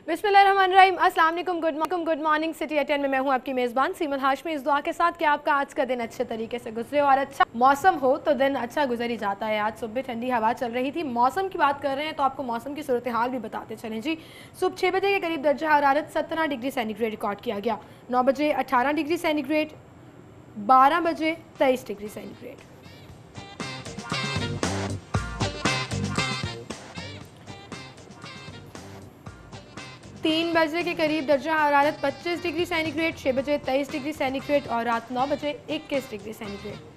बिस्मिल्लाहिर्रहमानिर्रहीम, अस्सलाम वालेकुम, गुड मॉर्निंग। सिटी एट 10 में मैं हूँ आपकी मेज़बान सीमन हाशमी, इस दुआ के साथ कि आपका आज का दिन अच्छे तरीके से गुजरे और अच्छा मौसम हो तो दिन अच्छा गुजर ही जाता है। आज सुबह ठंडी हवा चल रही थी। मौसम की बात कर रहे हैं तो आपको मौसम की सूरत हाल भी बताते चलें जी। सुबह 6 बजे के करीब दर्जा हरारत 17 डिग्री सेंटीग्रेड रिकॉर्ड किया गया। 9 बजे 18 डिग्री सेंटीग्रेड, 12 बजे 23 डिग्री सेंटीग्रेड। 3 बजे के करीब दर्जा हरारत 25 डिग्री सेंटीग्रेड, 6 बजे 23 डिग्री सेंटीग्रेड और रात 9 बजे 21 डिग्री सेंटीग्रेड।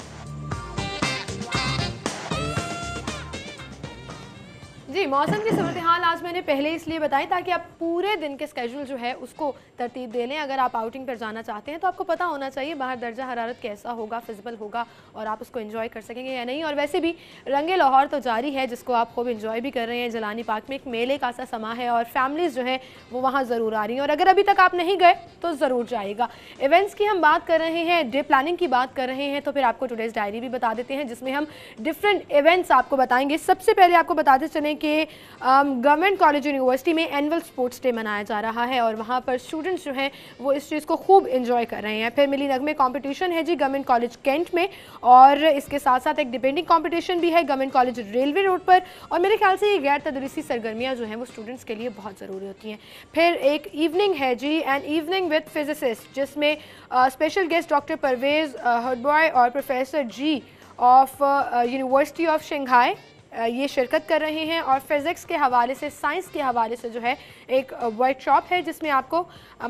जी, मौसम की सूरत हाल आज मैंने पहले इसलिए बताई ताकि आप पूरे दिन के स्केड्यूल जो है उसको तरतीब दे लें। अगर आप आउटिंग पर जाना चाहते हैं तो आपको पता होना चाहिए बाहर दर्जा हरारत कैसा होगा, फिजिबल होगा और आप उसको एंजॉय कर सकेंगे या नहीं। और वैसे भी रंगे लाहौर तो जारी है जिसको आप खूब एंजॉय भी कर रहे हैं। जलानी पार्क में एक मेले का सा समा है और फैमिलीज़ जो है वो वहाँ ज़रूर आ रही हैं और अगर अभी तक आप नहीं गए तो ज़रूर जाइएगा। इवेंट्स की हम बात कर रहे हैं, डे प्लानिंग की बात कर रहे हैं तो फिर आपको टुडेज़ डायरी भी बता देते हैं जिसमें हम डिफरेंट इवेंट्स आपको बताएंगे। सबसे पहले आपको बताते चलें कि गवर्नमेंट कॉलेज यूनिवर्सिटी में एनुअल स्पोर्ट्स डे मनाया जा रहा है और वहाँ पर स्टूडेंट्स जो हैं वो इस चीज़ को खूब एंजॉय कर रहे हैं। फिर मिली नगमे कंपटीशन है जी गवर्नमेंट कॉलेज कैंट में और इसके साथ साथ एक डिबेटिंग कंपटीशन भी है गवर्नमेंट कॉलेज रेलवे रोड पर। और मेरे ख्याल से ये गैर तदरीसी सरगर्मियाँ जो हैं वो स्टूडेंट्स के लिए बहुत ज़रूरी होती हैं। फिर एक इवनिंग है जी, एन इवनिंग विद फिजिसिस्ट, जिसमें special guest doctor Pervez Hoodbhoy और प्रोफेसर जी ऑफ यूनिवर्सिटी ऑफ शंघाई ये शिरकत कर रहे हैं और फिज़िक्स के हवाले से, साइंस के हवाले से जो है एक वर्कशॉप है जिसमें आपको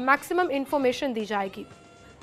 मैक्सिमम इंफॉर्मेशन दी जाएगी।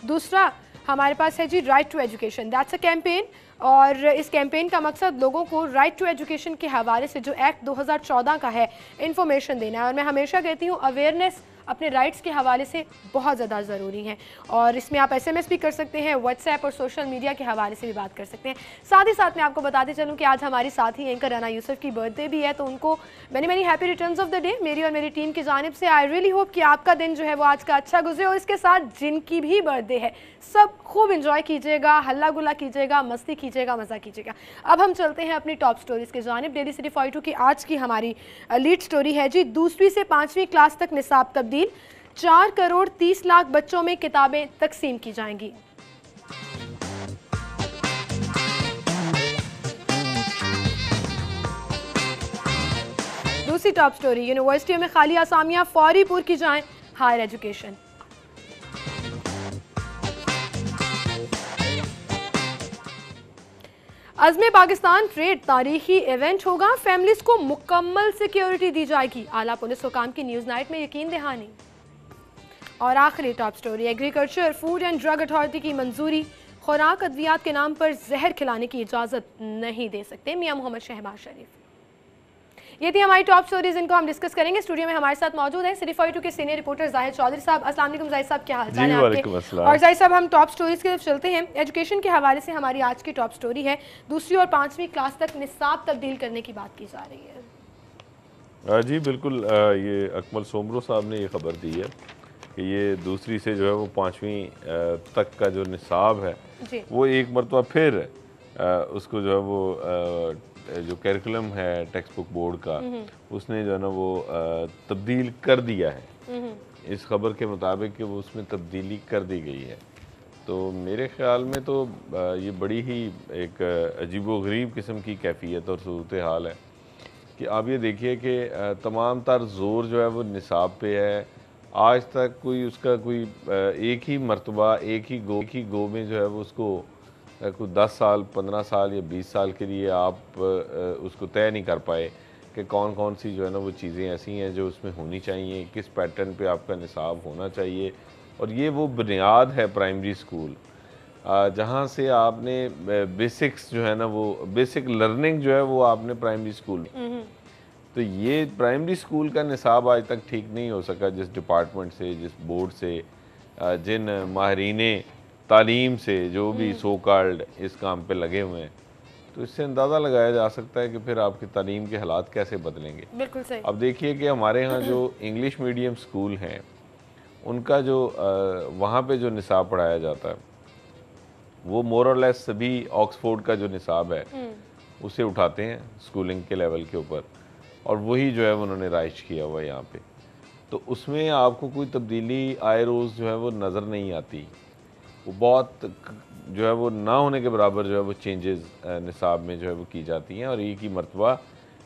दूसरा हमारे पास है जी right to education, that's a campaign और इस कैंपेन का मकसद लोगों को राइट टू एजुकेशन के हवाले से जो एक्ट 2014 का है इंफॉर्मेशन देना है। और मैं हमेशा कहती हूँ अवेयरनेस अपने राइट्स के हवाले से बहुत ज़्यादा ज़रूरी है और इसमें आप SMS भी कर सकते हैं, व्हाट्सएप और सोशल मीडिया के हवाले से भी बात कर सकते हैं। साथ ही साथ मैं आपको बताते चलूँ कि आज हमारी साथी एंकर राना यूसुफ की बर्थडे भी है तो उनको many happy returns of the day मेरी और मेरी टीम की जानिब से। आई रियली होप कि आपका दिन जो है वो आज का अच्छा गुजरे और इसके साथ जिनकी भी बर्थडे है सब खूब इंजॉय कीजिएगा, हल्ला गुल्ला कीजिएगा, मस्ती कीजिएगा, मज़ा कीजिएगा। अब हम चलते हैं अपनी टॉप स्टोरीज़ के जानिब। डेली सिटी 42 की आज की हमारी लीड स्टोरी है जी, 2वीं से 5वीं क्लास तक निसाब तब्दील, 4 करोड़ 30 लाख बच्चों में किताबें तकसीम की जाएंगी। दूसरी टॉप स्टोरी, यूनिवर्सिटियों में खाली आसामियां फौरी पूरी की जाएं, हायर एजुकेशन। अज़्मे पाकिस्तान ट्रेड तारीखी इवेंट होगा, फैमिलीज को मुकम्मल सिक्योरिटी दी जाएगी, आला पुलिस हुकाम की न्यूज़ नाइट में यकीन दहानी। और आखिरी top story, agriculture food and drug authority की मंजूरी, खुराक अद्वियात के नाम पर जहर खिलाने की इजाज़त नहीं दे सकते, मियां मोहम्मद शहबाज शरीफ। ये थी हमारी टॉप स्टोरीज, इनको हम डिस्कस करेंगे। स्टूडियो में हमारे साथ मौजूद हैं सिटी 42 के सीनियर रिपोर्टर जाहिद चौधरी साहब। अस्सलाम वालेकुम जाहिद साहब, क्या हाल चाल है आपके? और जाहिद साहब हम टॉप स्टोरीज की तरफ चलते हैं। एजुकेशन के हवाले से हमारी आज की टॉप स्टोरी है, 2वीं और 5वीं क्लास तक निसाब तब्दील करने की बात की जा रही है। जी बिल्कुल, ये अकमल सोमरो साहब ने ये खबर दी है कि ये 2वीं से जो है वो 5वीं तक का जो निसाब है वो एक मरतबा फिर उसको जो है वो जो कैरिकुलम है टेक्स्ट बुक बोर्ड का उसने जो है ना वो तब्दील कर दिया है। इस खबर के मुताबिक कि वो उसमें तब्दीली कर दी गई है। तो मेरे ख्याल में तो ये बड़ी ही एक अजीबोगरीब किस्म की कैफियत और सूरत हाल है कि आप ये देखिए कि तमाम तर ज़ोर जो है वो निसाब पे है। आज तक कोई उसका कोई एक ही मरतबा एक ही गो में जो है वो उसको कोई 10 साल 15 साल या 20 साल के लिए आप उसको तय नहीं कर पाए कि कौन कौन सी जो है ना वो चीज़ें ऐसी हैं जो उसमें होनी चाहिए, किस पैटर्न पे आपका निसाब होना चाहिए। और ये वो बुनियाद है प्राइमरी स्कूल जहाँ से आपने बेसिक्स जो है ना वो बेसिक लर्निंग जो है वो आपने प्राइमरी स्कूल। तो ये प्राइमरी स्कूल का निसाब आज तक ठीक नहीं हो सका, जिस डिपार्टमेंट से, जिस बोर्ड से, जिन माहरीने तालीम से जो भी सो कॉल्ड इस काम पे लगे हुए हैं। तो इससे अंदाज़ा लगाया जा सकता है कि फिर आपकी तालीम के हालात कैसे बदलेंगे। बिल्कुल सही। अब देखिए कि हमारे यहाँ जो इंग्लिश मीडियम स्कूल हैं उनका जो वहाँ पे जो निसाब पढ़ाया जाता है वो मोर और लेस सभी ऑक्सफोर्ड का जो निसाब है उसे उठाते हैं स्कूलिंग के लेवल के ऊपर और वही जो है उन्होंने राइज किया हुआ है यहाँ पे। तो उसमें आपको कोई तब्दीली आए रोज़ जो है वो नज़र नहीं आती। वो बहुत जो है वो ना होने के बराबर जो है वो चेंजेस निसाब में जो है वो की जाती हैं, और एक ही मरतबा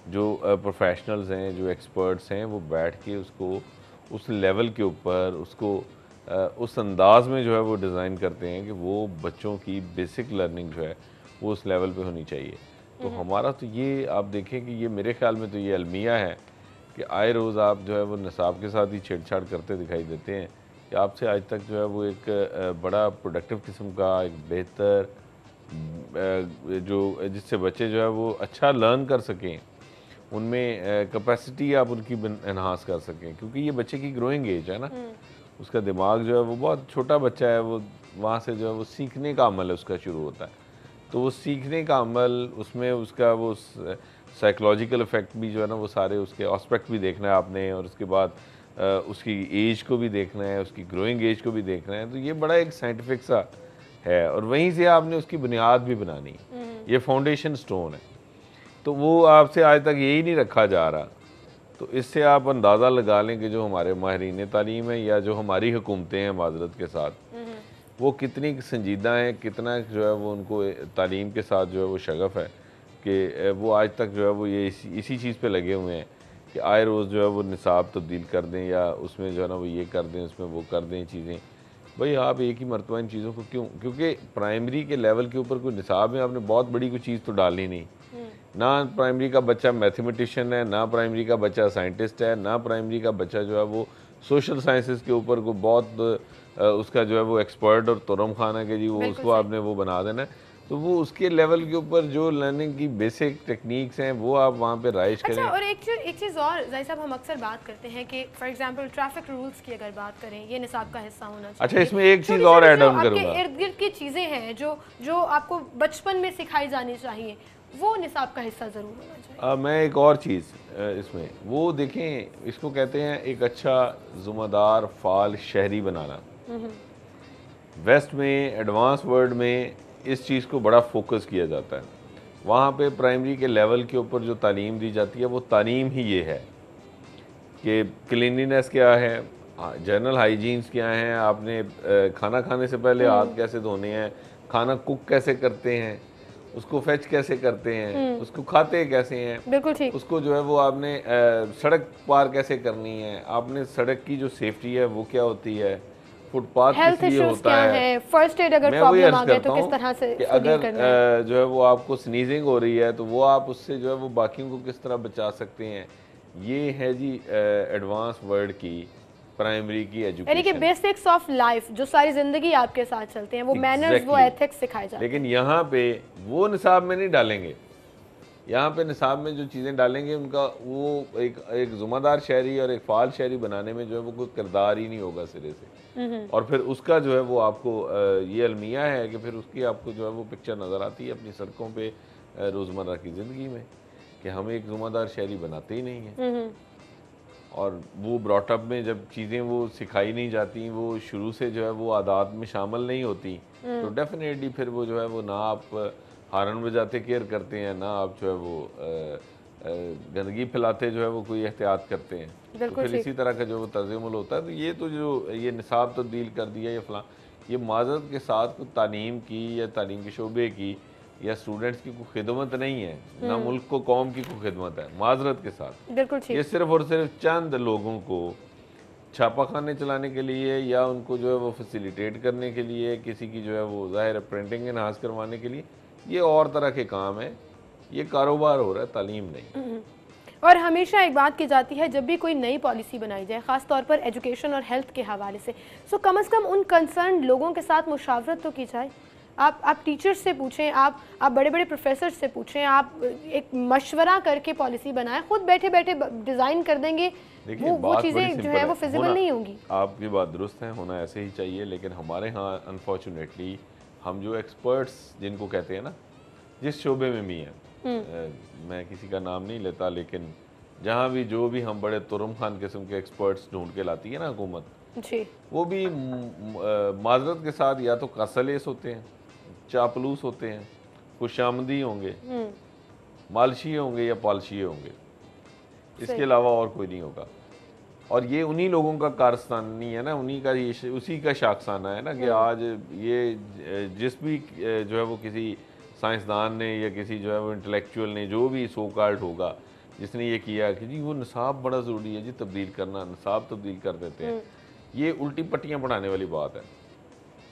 जो प्रोफेशनल्स हैं, जो एक्सपर्ट्स हैं, वो बैठ के उसको उस लेवल के ऊपर उसको उस अंदाज में जो है वो डिज़ाइन करते हैं कि वो बच्चों की बेसिक लर्निंग जो है वो उस लेवल पे होनी चाहिए। तो हमारा तो ये आप देखें कि ये मेरे ख़्याल में तो ये अलमिया है कि आए रोज़ आप जो है वो निसाब के साथ ही छेड़छाड़ करते दिखाई देते हैं कि आपसे आज तक जो है वो एक बड़ा प्रोडक्टिव किस्म का एक बेहतर जो जिससे बच्चे जो है वो अच्छा लर्न कर सकें, उनमें कैपेसिटी आप उनकी एनहांस कर सकें, क्योंकि ये बच्चे की ग्रोइंग एज है ना। उसका दिमाग जो है वो बहुत छोटा बच्चा है, वो वहाँ से जो है वो सीखने का अमल है उसका शुरू होता है। तो वो सीखने का अमल, उसमें उसका वो साइकोलॉजिकल इफ़ेक्ट भी जो है ना वो सारे उसके एस्पेक्ट भी देखना है आपने, और उसके बाद उसकी एज को भी देखना है, उसकी ग्रोइंग एज को भी देखना है। तो ये बड़ा एक साइंटिफिक सा है, और वहीं से आपने उसकी बुनियाद भी बनानी है। ये फाउंडेशन स्टोन है। तो वो आपसे आज तक यही नहीं रखा जा रहा। तो इससे आप अंदाज़ा लगा लें कि जो हमारे माहिरीन तालीम है या जो हमारी हुकूमतें हैं माजरत के साथ, वो कितनी संजीदा हैं, कितना जो है वो उनको तालीम के साथ जो है वो शगफ़ है कि वो आज तक जो है वो ये इसी चीज़ पे लगे हुए हैं कि आए रोज़ जो है वो निसाब तब्दील कर दें, या उसमें जो है ना वो ये कर दें, उसमें वो कर दें चीज़ें। भाई आप एक ही मरतबा इन चीज़ों को क्यों, क्योंकि प्राइमरी के लेवल के ऊपर कोई निसाब में आपने बहुत बड़ी कोई चीज़ तो डालनी नहीं। ना प्राइमरी का बच्चा मैथमेटिशियन है, ना प्राइमरी का बच्चा साइंटिस्ट है, ना प्राइमरी का बच्चा जो है वो सोशल साइंसेस के ऊपर को बहुत उसका जो है वो एक्सपर्ट और तुरम खाना के जी वो उसको आपने वो बना देना है। तो वो उसके लेवल के ऊपर जो लर्निंग की बेसिक टेक्निक्स हैं वो आप वहाँ पे राइज करें। अच्छा, और एक चीज़ और ज़ाहिर साहब, हम अक्सर बात करते हैं कि फॉर एग्जांपल ट्रैफिक रूल्स की अगर बात करें, ये निसाब का हिस्सा होना चाहिए। अच्छा, इसमें एक चीज़ और ऐड ऑन करूँगा। इर्द गिर्द की चीज़ें हैं जो आपको बचपन में सिखाई जानी चाहिए, वो निसाब का हिस्सा ज़रूर होना चाहिए। मैं एक और चीज़ इसमें वो देखें, इसको कहते हैं एक अच्छा ज़िम्मेदार फ़ाल शहरी बनाना। वेस्ट में, एडवांस वर्ल्ड में इस चीज़ को बड़ा फोकस किया जाता है। वहाँ पे प्राइमरी के लेवल के ऊपर जो तालीम दी जाती है वो तालीम ही ये है कि क्लीनिनेस क्या है, जनरल हाइजीन्स क्या हैं, आपने खाना खाने से पहले हाथ कैसे धोने हैं, खाना कुक कैसे करते हैं, उसको फेच कैसे करते हैं, उसको खाते कैसे हैं, बिल्कुल ठीक, उसको जो है वो आपने सड़क पार कैसे करनी है, आपने सड़क की जो सेफ्टी है वो क्या होती है, फुटपाथ किस लिए होता है, फर्स्ट एड अगर प्रॉब्लम आ गया तो किस तरह से कि अगर जो है वो आपको स्नीजिंग हो रही है तो वो आप उससे जो है वो बाकियों को किस तरह बचा सकते हैं। ये है जी एडवांस वर्ल्ड की प्राइमरी की एजुकेशन, यानी कि बेसिक्स ऑफ लाइफ जो सारी जिंदगी आपके साथ चलते हैं, वो मैनर्स, वो एथिक्स सिखाए जाते हैं। लेकिन यहाँ पे वो निसाब में नहीं डालेंगे। यहाँ पे निसाब में जो चीज़ें डालेंगे उनका वो एक ज़िम्मेदार शहरी और एक फ़ाल शहरी बनाने में जो है वो कोई किरदार ही नहीं होगा सिरे से। और फिर उसका जो है वो आपको ये अलमिया है कि फिर उसकी आपको जो है वो पिक्चर नज़र आती है अपनी सड़कों पे रोज़मर्रा की ज़िंदगी में कि हम एक ज़िम्मेदार शहरी बनाते ही नहीं हैं। और वो ब्रॉटअप में जब चीज़ें वो सिखाई नहीं जाती, वो शुरू से जो है वो आदात में शामिल नहीं होती, तो डेफिनेटली फिर वो जो है वो ना आप हारन बजाते केयर करते हैं, ना आप जो है वो गंदगी फैलाते जो है वो कोई एहतियात करते हैं। तो फिर इसी तरह का जो वो तर्जुमल होता है। तो ये तो जो ये निसाब तब्दील कर दिया या फलां, ये माजरत के साथ तालीम की या तालीम के शोबे की या स्टूडेंट्स की कोई खिदमत नहीं है, ना मुल्क को कौम की कोई खिदमत है। माजरत के साथ बिल्कुल ठीक, ये सिर्फ और सिर्फ चंद लोगों को छापाखाने चलाने के लिए या उनको जो है वो फैसिलिटेट करने के लिए, किसी की जो है वो ज़ाहिर प्रिंटिंग इनहास करवाने के लिए, ये और तरह के काम है। ये कारोबार हो रहा है, तालीम नहीं। और हमेशा एक बात की जाती है जब भी कोई नई पॉलिसी बनाई जाए, ख़ास तौर पर एजुकेशन और हेल्थ के हवाले से, सो कम से कम उन कंसर्न लोगों के साथ मुशावरत तो की जाए। आप टीचर्स से पूछें, आप बड़े बड़े प्रोफेसर से पूछें, आप एक मशवरा करके पॉलिसी बनाएं। खुद बैठे बैठे डिज़ाइन कर देंगे, वो चीज़ें जो है वो फिजिबल नहीं होंगी। आपकी बात दुरुस्त है, होना ऐसे ही चाहिए। लेकिन हमारे यहाँ अनफॉर्चुनेटली हम जो एक्सपर्ट्स जिनको कहते हैं ना, जिस शोबे में भी हैं, मैं किसी का नाम नहीं लेता, लेकिन जहाँ भी जो भी हम बड़े तुरम खान किस्म के एक्सपर्ट्स ढूंढ के लाती है ना हुकूमत जी, वो भी माजरत के साथ या तो कसलेस होते हैं, चापलूस होते हैं, खुशामदी होंगे, मालशी होंगे या पालशी होंगे। इसके अलावा और कोई नहीं होगा। और ये उन्हीं लोगों का कारस्तानी है ना, उन्हीं का ये उसी का शाखसाना है ना कि आज ये जिस भी जो है वो किसी साइंसदान ने या किसी जो है वो इंटेलेक्चुअल ने जो भी सो कॉल्ड होगा जिसने ये किया कि जी वो निसाब बड़ा ज़रूरी है जी तब्दील करना, निसाब तब्दील कर देते हैं, ये उल्टी पट्टियाँ पढ़ाने वाली बात है।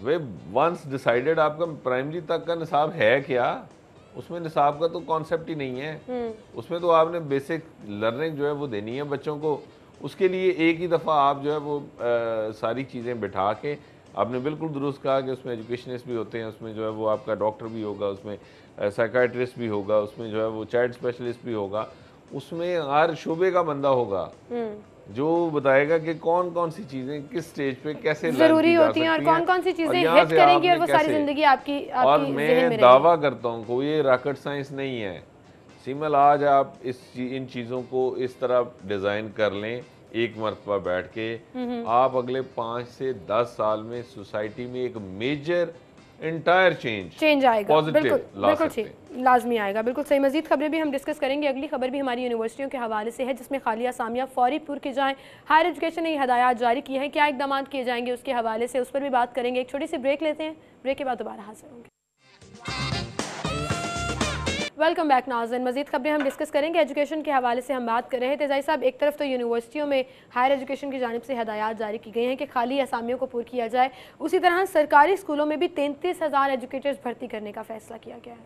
वे वंस डिसाइडेड आपका प्राइमरी तक का निसाब है क्या, उसमें निसाब का तो कॉन्सेप्ट ही नहीं है। उसमें तो आपने बेसिक लर्निंग जो है वो देनी है बच्चों को। उसके लिए एक ही दफ़ा आप जो है वो सारी चीज़ें बिठा के, आपने बिल्कुल दुरुस्त कहा कि उसमें एजुकेशनिस्ट भी होते हैं, उसमें जो है वो आपका डॉक्टर भी होगा, उसमें साइकाट्रिस्ट भी होगा, उसमें जो है वो चाइल्ड स्पेशलिस्ट भी होगा, उसमें हर शोबे का बंदा होगा जो बताएगा कि कौन कौन सी चीजें किस स्टेज पे कैसे जरूरी होती हैं और कौन कौन सी चीजें हिट करेंगी और वो सारी जिंदगी आपकी और मैं दावा करता हूँ कोई ये रॉकेट साइंस नहीं है सिमल। आज आप इन चीज़ों को इस तरह डिज़ाइन कर लें एक मरतबा बैठ के, आप अगले 5 से 10 साल में सोसाइटी में एक मेजर इंटायर चेंज आएगा। बिल्कुल लाजमी आएगा, बिल्कुल सही। मजीद खबरें भी हम डिस्कस करेंगे। अगली खबर भी हमारी यूनिवर्सिटियों के हवाले से है जिसमें खाली असामियाँ फौरी पुर की जाएँ। हायर एजुकेशन ने हदायत जारी की हैं, क्या इकदाम किए जाएंगे उसके हवाले से, उस पर भी बात करेंगे। एक छोटी सी ब्रेक लेते हैं, ब्रेक के बाद दोबारा हाजिर होंगे। वेलकम बैक नाज़रीन। मजीद खबरें हम डिस्कस करेंगे। एजुकेशन के हवाले से हम बात कर रहे थे। ज़ाहिर साहब, एक तरफ तो यूनिवर्सिटियों में हायर एजुकेशन की जानिब से हदायत जारी की गई हैं कि खाली असामियों को पूरा किया जाए, उसी तरह सरकारी स्कूलों में भी 33,000 एजुकेटर्स भर्ती करने का फैसला किया गया है।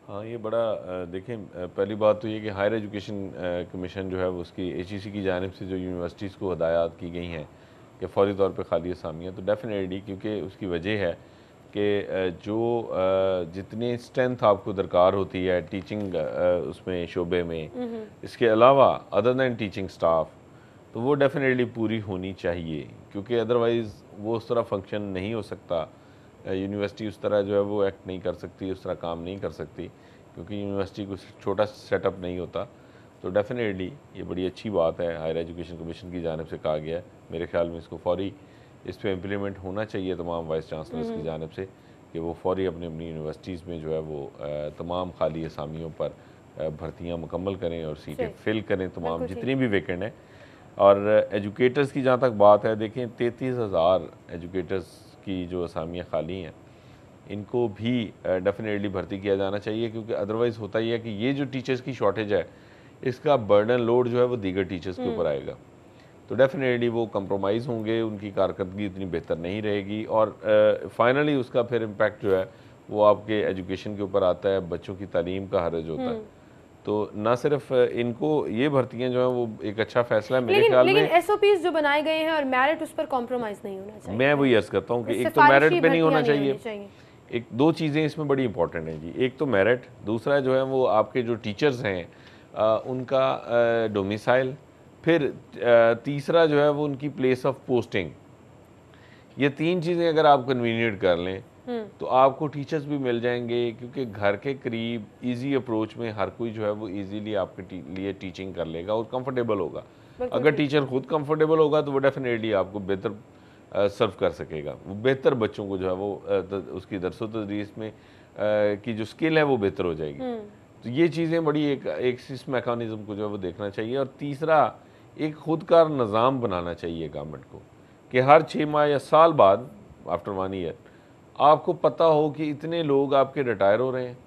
हाँ, ये बड़ा देखें, पहली बात तो ये कि हायर एजुकेशन कमीशन जो है वो उसकी HEC की जानिब से जो यूनिवर्सिटीज़ को हदायत की गई हैं कि फ़ौरी तौर पर खाली असामियाँ, तो डेफिनेटली क्योंकि उसकी वजह है कि जो जितनी स्ट्रेंथ आपको दरकार होती है टीचिंग उसमें शोबे में, इसके अलावा अदर दैन टीचिंग स्टाफ, तो वो डेफिनेटली पूरी होनी चाहिए क्योंकि अदरवाइज़ वो उस तरह फंक्शन नहीं हो सकता। यूनिवर्सिटी उस तरह जो है वो एक्ट नहीं कर सकती, उस तरह काम नहीं कर सकती क्योंकि यूनिवर्सिटी कुछ छोटा सेटअप नहीं होता। तो डेफिनेटली ये बड़ी अच्छी बात है, हायर एजुकेशन कमीशन की जानिब से कहा गया है। मेरे ख्याल में इसको फौरी इस पर इम्प्लीमेंट होना चाहिए तमाम वाइस चांसलर्स की जानिब से कि वो फौरी अपनी अपनी यूनिवर्सिटीज़ में जो है वो तमाम खाली असामियों पर भर्तियाँ मुकम्मल करें और सीटें फिल करें तमाम जितनी भी वैकेंट हैं। और एजुकेटर्स की जहाँ तक बात है, देखें 33,000 एजुकेटर्स की जो असामियाँ खाली हैं इनको भी डेफिनेटली भर्ती किया जाना चाहिए क्योंकि अदरवाइज़ होता ही है कि ये जो टीचर्स की शॉर्टेज है इसका बर्डन लोड जो है वो दीगर टीचर्स के ऊपर आएगा, तो डेफिनेटली वो कंप्रोमाइज़ होंगे, उनकी कारकर्दगी इतनी बेहतर नहीं रहेगी और फाइनली उसका फिर इम्पैक्ट जो है वो आपके एजुकेशन के ऊपर आता है, बच्चों की तालीम का हर्ज होता है। तो ना सिर्फ इनको ये भर्तियां जो है वो एक अच्छा फैसला है मेरे ख्याल में, लेकिन एसओपीज जो बनाए गए हैं और मेरिट उस पर कॉम्प्रोमाइज़ नहीं होना चाहिए। मैं वही अर्ज करता हूँ कि एक तो मेरिट पे नहीं होना चाहिए, एक दो चीज़ें इसमें बड़ी इंपॉर्टेंट हैं जी, एक तो मेरिट, दूसरा जो है वो आपके जो टीचर्स हैं उनका डोमिसाइल, फिर तीसरा जो है वो उनकी प्लेस ऑफ पोस्टिंग। ये तीन चीज़ें अगर आप कन्वीनियंट कर लें तो आपको टीचर्स भी मिल जाएंगे क्योंकि घर के करीब इजी अप्रोच में हर कोई जो है वो इजीली आपके लिए टीचिंग कर लेगा और कंफर्टेबल होगा। अगर टीचर खुद कंफर्टेबल होगा तो वो डेफिनेटली आपको बेहतर सर्व कर सकेगा, वो बेहतर बच्चों को जो है वो उसकी दरसो तदरीस में की जो स्किल है वो बेहतर हो जाएगी। तो ये चीज़ें बड़ी एक इस मैकानिज़म को जो है वो देखना चाहिए। और तीसरा, एक खुदकार निज़ाम बनाना चाहिए गवर्नमेंट को कि हर 6 माह या साल बाद आफ्टर 1 ईयर आपको पता हो कि इतने लोग आपके रिटायर हो रहे हैं,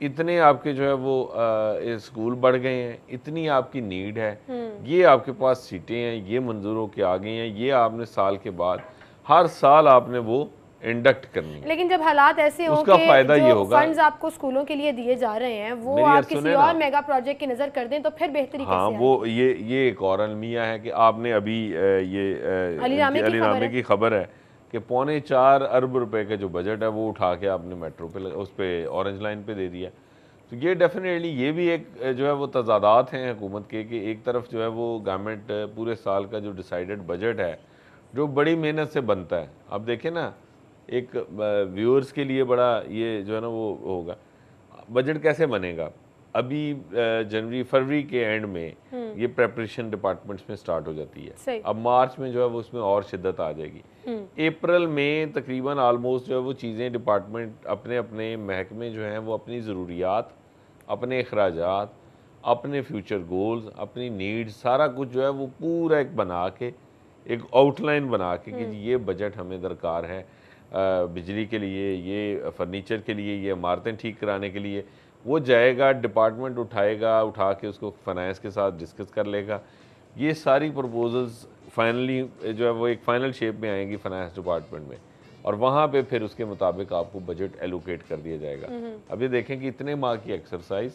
इतने आपके जो है वो स्कूल बढ़ गए हैं, इतनी आपकी नीड है, ये आपके पास सीटें हैं, ये मंजूर होके आ गई हैं, ये आपने साल के बाद हर साल आपने वो इंडक्ट करनी है। लेकिन जब हालात ऐसे हो उसका फायदा ये होगा, फंड्स आपको स्कूलों के लिए दिए जा रहे हैं वो आप किसी और मेगा प्रोजेक्ट की नजर कर दें तो फिर बेहतरी हाँ, वो ये एक और अलमिया है कि आपने अभी ये अलीरामे की खबर है कि 3.25 अरब रुपए का जो बजट है वो उठा के आपने मेट्रो पे उस पर ऑरेंज लाइन पे दे दिया। तो ये डेफिनेटली ये भी एक जो है वो तजादात हैं हुकूमत के कि एक तरफ जो है वो गवर्नमेंट पूरे साल का जो डिसाइडेड बजट है जो बड़ी मेहनत से बनता है, अब देखें ना, एक व्यूअर्स के लिए बड़ा ये जो है ना वो होगा बजट कैसे बनेगा। अभी जनवरी फरवरी के एंड में ये प्रेपरेशन डिपार्टमेंट्स में स्टार्ट हो जाती है, अब मार्च में जो है वो उसमें और शिद्दत आ जाएगी, अप्रैल में तकरीबन आलमोस्ट जो है वो चीज़ें डिपार्टमेंट अपने अपने महकमे जो हैं वो अपनी ज़रूरियात, अपने अखराजात, अपने फ्यूचर गोल्स, अपनी नीड्स, सारा कुछ जो है वो पूरा एक बना के, एक आउटलाइन बना के कि ये बजट हमें दरकार है बिजली के लिए, ये फर्नीचर के लिए, ये इमारतें ठीक कराने के लिए। वो जाएगा, डिपार्टमेंट उठाएगा, उठा के उसको फाइनेंस के साथ डिस्कस कर लेगा। ये सारी प्रपोजल्स फाइनली जो है वो एक फ़ाइनल शेप में आएंगी फाइनेंस डिपार्टमेंट में, और वहाँ पे फिर उसके मुताबिक आपको बजट एलोकेट कर दिया जाएगा। अब ये देखें कि इतने माह की एक्सरसाइज,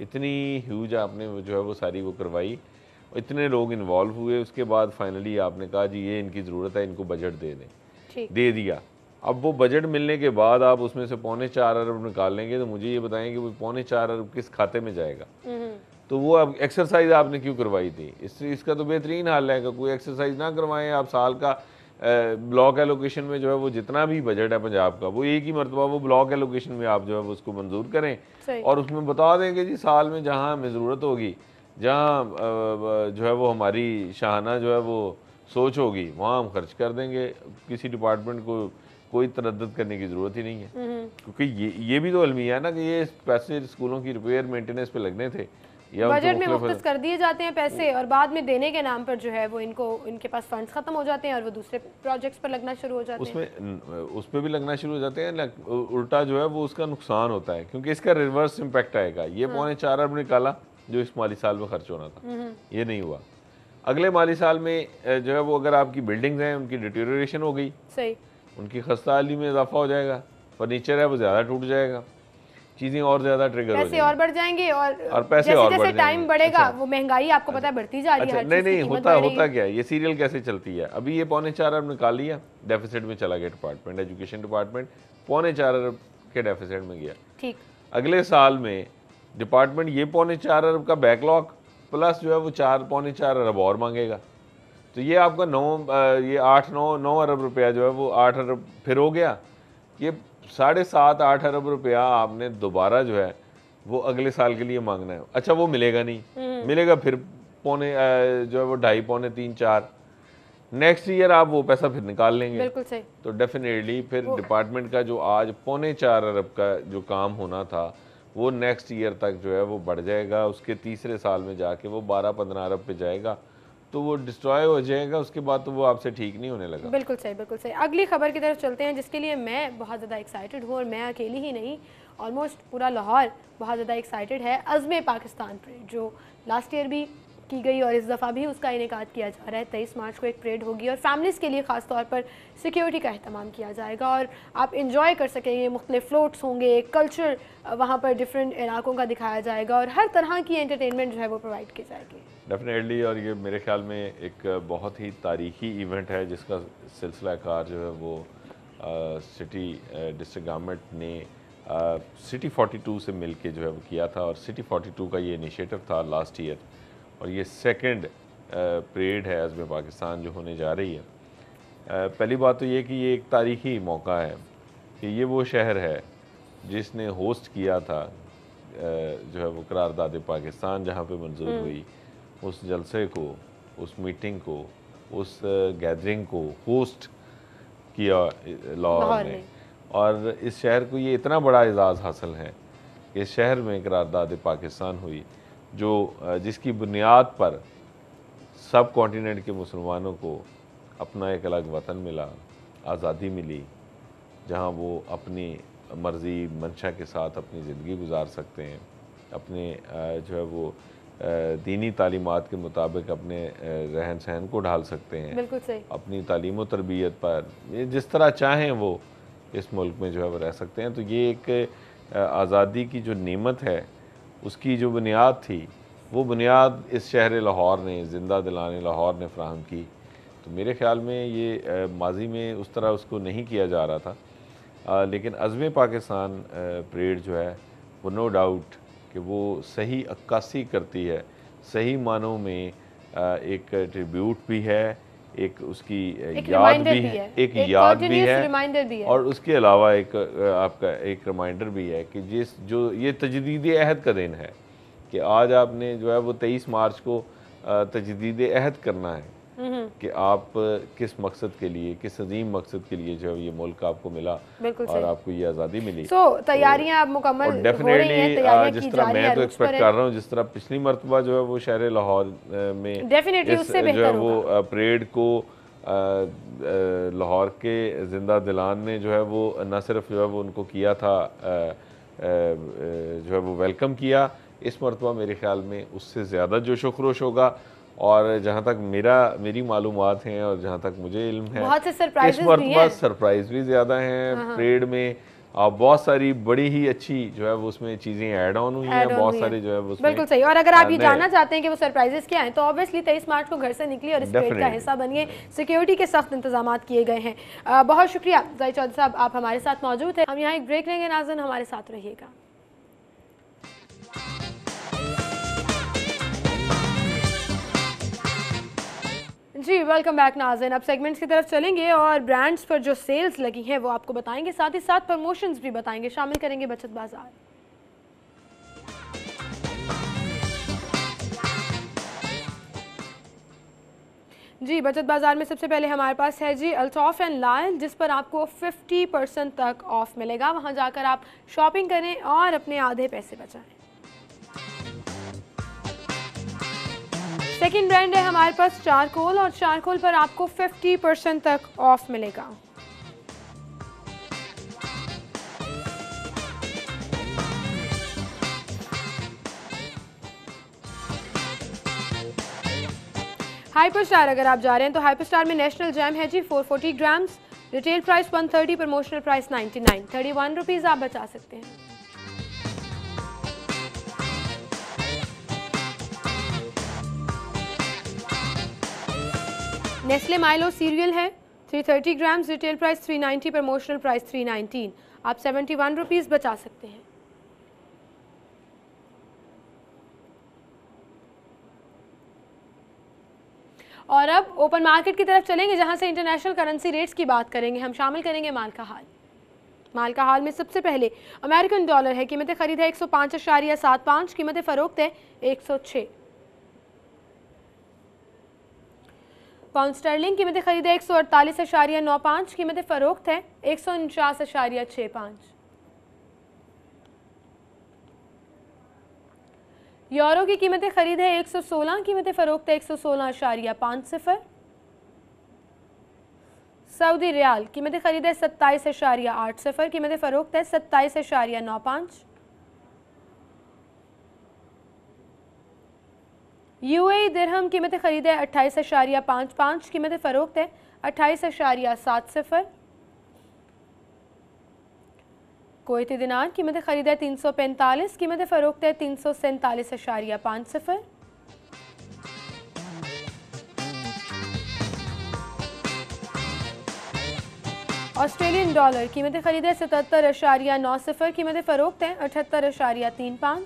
इतनी ह्यूज आपने जो है वो सारी वो करवाई, इतने लोग इन्वॉल्व हुए, उसके बाद फाइनली आपने कहा जी ये इनकी ज़रूरत है, इनको बजट दे दें, दे दिया। अब वो बजट मिलने के बाद आप उसमें से 3.25 अरब निकाल लेंगे, तो मुझे ये बताएं कि वो 3.25 अरब किस खाते में जाएगा। तो वो अब एक्सरसाइज आपने क्यों करवाई थी? इसका तो बेहतरीन हाल है कि कोई एक्सरसाइज ना करवाएं आप। साल का ब्लॉक एलोकेशन में जो है वो जितना भी बजट है पंजाब का, वो एक ही मरतबा वो ब्लॉक एलोकेशन में आप जो है वो उसको मंजूर करें, और उसमें बता देंगे जी साल में जहाँ हमें ज़रूरत होगी, जहाँ जो है वो हमारी शाहाना जो है वो सोच होगी, वहाँ हम खर्च कर देंगे। किसी डिपार्टमेंट को कोई तरद्दुद करने की ज़रूरत ही नहीं है, क्योंकि ये भी तो अलमिया है ना कि ये पैसे स्कूलों की रिपेयर मेंटेनेंस पे लगने थे, या बजट में मुख्तस कर दिए जाते हैं पैसे, और बाद में देने के नाम पर जो है वो इनके पास फंड्स खत्म हो जाते हैं और वो दूसरे प्रोजेक्ट्स पर लगना शुरू हो जाते हैं। उसमें भी लगना शुरू हो जाते हैं, उल्टा जो है वो उसका नुकसान होता है, क्योंकि इसका रिवर्स इम्पैक्ट आएगा। ये 3.25 अरब निकाला जो इस माली साल में खर्च होना था, ये नहीं हुआ। अगले माली साल में जो है वो अगर आपकी बिल्डिंग्स हैं उनकी डिटेरियोरेशन हो गई, सही, उनकी खस्ताहाली में इजाफा हो जाएगा, फर्नीचर है वो ज़्यादा टूट जाएगा, चीज़ें और ज़्यादा ट्रिगर हो जाएंगी, पैसे और बढ़ जाएंगे, और पैसे जैसे और जैसे टाइम बढ़ेगा अच्छा, वो महंगाई आपको पता है बढ़ती जा रही है। नहीं होता क्या है, ये सीरियल कैसे चलती है। अभी ये 3.25 अरब निकाल लिया, डेफिसिट में चला गया डिपार्टमेंट, एजुकेशन डिपार्टमेंट 3.25 अरब के डेफिसिट में गया। ठीक, अगले साल में डिपार्टमेंट ये 3.25 अरब का बैकलॉग प्लस जो है वो 4.25 अरब और मांगेगा, तो ये आपका 9 अरब रुपया जो है वो 8 अरब फिर हो गया। ये 7.5-8 अरब रुपया आपने दोबारा जो है वो अगले साल के लिए मांगना है। अच्छा वो मिलेगा नहीं, मिलेगा फिर जो है वो 2.5-3-4 नेक्स्ट ईयर आप वो पैसा फिर निकाल लेंगे। बिल्कुल सही। तो डेफिनेटली फिर डिपार्टमेंट का जो आज 3.25 अरब का जो काम होना था वो नेक्स्ट ईयर तक जो है वो बढ़ जाएगा, उसके तीसरे साल में जाके वो 12-15 अरब पे जाएगा, तो वो डिस्ट्रॉय हो जाएगा, उसके बाद तो वो आपसे ठीक नहीं होने लगा। बिल्कुल सही, बिल्कुल सही। अगली खबर की तरफ चलते हैं जिसके लिए मैं बहुत ज़्यादा एक्साइटेड हूँ, और मैं अकेली ही नहीं, ऑलमोस्ट पूरा लाहौर बहुत ज़्यादा एक्साइटेड है। अज़्म पाकिस्तान परेड जो लास्ट ईयर भी की गई और इस दफ़ा भी उसका इनेकाद किया जा रहा है। 23 मार्च को एक परेड होगी और फैमिलीज़ के लिए ख़ास तौर पर सिक्योरिटी का अहतमाम किया जाएगा, और आप इंजॉय कर सकेंगे। मुख्तलिफ फ्लोट्स होंगे, कल्चर वहाँ पर डिफरेंट इलाकों का दिखाया जाएगा, और हर तरह की एंटरटेनमेंट जो है वो प्रोवाइड की जाएगी। डेफिनेटली, और ये मेरे ख्याल में एक बहुत ही तारीखी इवेंट है जिसका सिलसिला कार जो है वो सिटी डिस्ट्रिक्ट गवर्नमेंट ने सिटी 42 से मिल के जो है वो किया था, और सिटी 42 का ये इनिशिएटिव था लास्ट ईयर, और ये सेकंड परेड है अज़्म पाकिस्तान जो होने जा रही है। पहली बात तो ये कि ये एक तारीखी मौका है कि ये वो शहर है जिसने होस्ट किया था जो है वो करारदाद पाकिस्तान जहाँ पे मंजूर हुई, उस जलसे को, उस मीटिंग को, उस गैदरिंग को होस्ट किया लाहौर ने, और इस शहर को ये इतना बड़ा एजाज़ हासिल है कि इस शहर में करारदाद पाकिस्तान हुई जो जिसकी बुनियाद पर सब कॉन्टिनेंट के मुसलमानों को अपना एक अलग वतन मिला, आज़ादी मिली, जहाँ वो अपनी मर्ज़ी मंशा के साथ अपनी ज़िंदगी गुजार सकते हैं, अपने जो है वो दीनी तालीमात के मुताबिक अपने रहन सहन को ढाल सकते हैं। बिल्कुल सही। अपनी तालीम व तरबियत पर ये जिस तरह चाहें वो इस मुल्क में जो है वो रह सकते हैं। तो ये एक आज़ादी की जो नेमत है उसकी जो बुनियाद थी, वो बुनियाद इस शहर लाहौर ने, ज़िंदा दिलाने लाहौर ने फ़राहम की। तो मेरे ख़्याल में ये माजी में उस तरह उसको नहीं किया जा रहा था, लेकिन अज़्म पाकिस्तान परेड जो है वो नो डाउट कि वो सही अक्कासी करती है, सही मानों में एक ट्रिब्यूट भी है, एक उसकी याद भी है, एक याद भी है, और उसके अलावा एक आपका एक रिमाइंडर भी है कि जो ये तजदीद अहद का दिन है कि आज आपने जो है वो 23 मार्च को तजदीद अहद करना है, कि आप किस मकसद के लिए, किस अजीम मकसद के लिए जो है ये मुल्क आपको मिला और आपको ये आज़ादी मिली। तैयारियां अब मुकम्मल हो रही हैं, जिस तरह मैं तो एक्सपेक्ट कर रहा हूँ, जिस तरह पिछली मरतबा जो है वो शहर लाहौर में डेफिनेटली उससे बेहतर वो परेड को लाहौर के जिंदा दिलान ने जो है वो न सिर्फ जो है वो उनको किया था, जो है वो वेलकम किया, इस मरतबा मेरे ख्याल में उससे ज़्यादा जोशो खरोश होगा। और जहाँ तक मेरी मालूमात हैं और जहाँ तक मुझे इल्म है, बहुत से सरप्राइज़ इस मरतबा सरप्राइज़ भी ज़्यादा हैं परेड में। बहुत सारी बड़ी ही अच्छी जो है वो उसमें चीज़ें ऐड ऑन हुई हैं, बहुत सारे जो है वो बिल्कुल सही। और अगर आप ये जानना चाहते हैं कि वो सरप्राइजेस क्या हैं, तो ऑब्वियसली 23 मार्च को घर से निकलिए और इस परेड का हिस्सा बनिए। सिक्योरिटी के सख्त इंतजाम किए गए हैं। बहुत शुक्रिया जाहिद चौधरी साहब, आप हमारे साथ मौजूद हैं। हम यहाँ एक ब्रेक लेंगे, नाज़रीन हमारे साथ रहिएगा। जी वेलकम बैक नाज़रीन। अब सेगमेंट्स की तरफ चलेंगे और ब्रांड्स पर जो सेल्स लगी हैं वो आपको बताएंगे, साथ ही साथ प्रमोशंस भी बताएंगे, शामिल करेंगे बचत बाजार। जी बचत बाजार में सबसे पहले हमारे पास है जी अल्तॉफ एंड लायन, जिस पर आपको 50% तक ऑफ मिलेगा। वहां जाकर आप शॉपिंग करें और अपने आधे पैसे बचाएं। सेकंड ब्रांड है हमारे पास चारकोल, और चारकोल पर आपको 50% तक ऑफ मिलेगा। हाइपरस्टार अगर आप जा रहे हैं तो हाइपरस्टार में नेशनल जैम है जी 440 grams, retail price 130, promotional price 99, 31 rupees आप बचा सकते हैं। नेस्ले माइलो सीरियल है 330 grams, retail price 390, promotional price 319, आप 71 रुपीज़ बचा सकते हैं। और अब ओपन मार्केट की तरफ चलेंगे, जहां से इंटरनेशनल करेंसी रेट्स की बात करेंगे। हम शामिल करेंगे माल का हाल। माल का हाल में सबसे पहले अमेरिकन डॉलर है, कीमत खरीद है 105.75, कीमत फ़रोख्त है 106। पाउंड स्टर्लिंग कीमत खरीद है 148.95, कीमत फ़रोख्त है 149.65। यूरो की कीमत खरीद है 116, कीमत फ़रोख्त है 116.50। सऊदी रियाल कीमत खरीद है 27.80, कीमत फ़रोख्त है 27.95। यूएई दिरहम कीमत खरीद है 28.55, कीमत फ़रोख्त है 28.70। कुवैती दिनार कीमत खरीद है 345, कीमत फ़रोख्त है 347.50। ऑस्ट्रेलियन डॉलर कीमत खरीद है 77.90, कीमत फ़रोख्त है 78.35।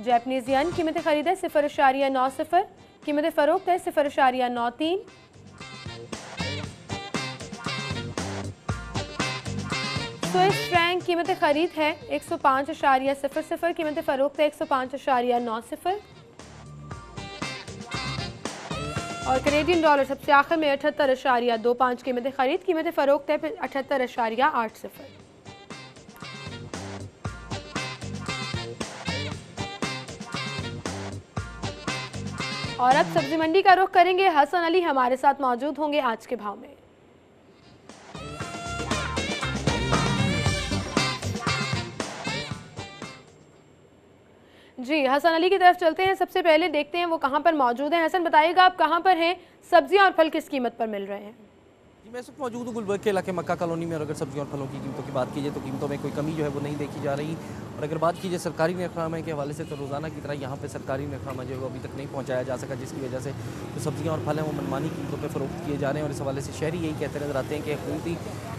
जैपनीज येन कीमत खरीद है 0.90, कीमत फ़रोख्त है 0.93। स्विस फ्रैंक कीमत खरीद है 105.00, कीमत फ़रोख्त है 105.90। और कैनेडियन डॉलर सबसे आखिर में 78.25, कीमत खरीद, कीमत फ़रोख्त है 78.80। और अब सब्जी मंडी का रुख करेंगे। हसन अली हमारे साथ मौजूद होंगे आज के भाव में। जी हसन अली की तरफ चलते हैं। सबसे पहले देखते हैं वो कहां पर मौजूद हैं। हसन बताइएगा आप कहां पर हैं, सब्जियां और फल किस कीमत पर मिल रहे हैं? जी मैं इस वक्त मौजूद हूँ गुलबर्ग के इलाके मक्का कॉलोनी में। और अगर सब्जियों और फलों की कीमतों की बात कीजिए तो कीमतों में कोई कमी जो है वो नहीं देखी जा रही। और अगर बात कीजिए सरकारी नरखाना के हवाले से तो रोज़ाना की तरह यहाँ पे सरकारी नरखाना जो है वो अभी तक नहीं पहुँचाया जा सका, जिसकी वजह से जो सब्जियाँ और फल हैं वो मनमानी कीमतों पर फ़रोख्त किए जा रहे हैं। और इस हवाले से शहरी यही कहते नजर आते हैं कि हुकूमती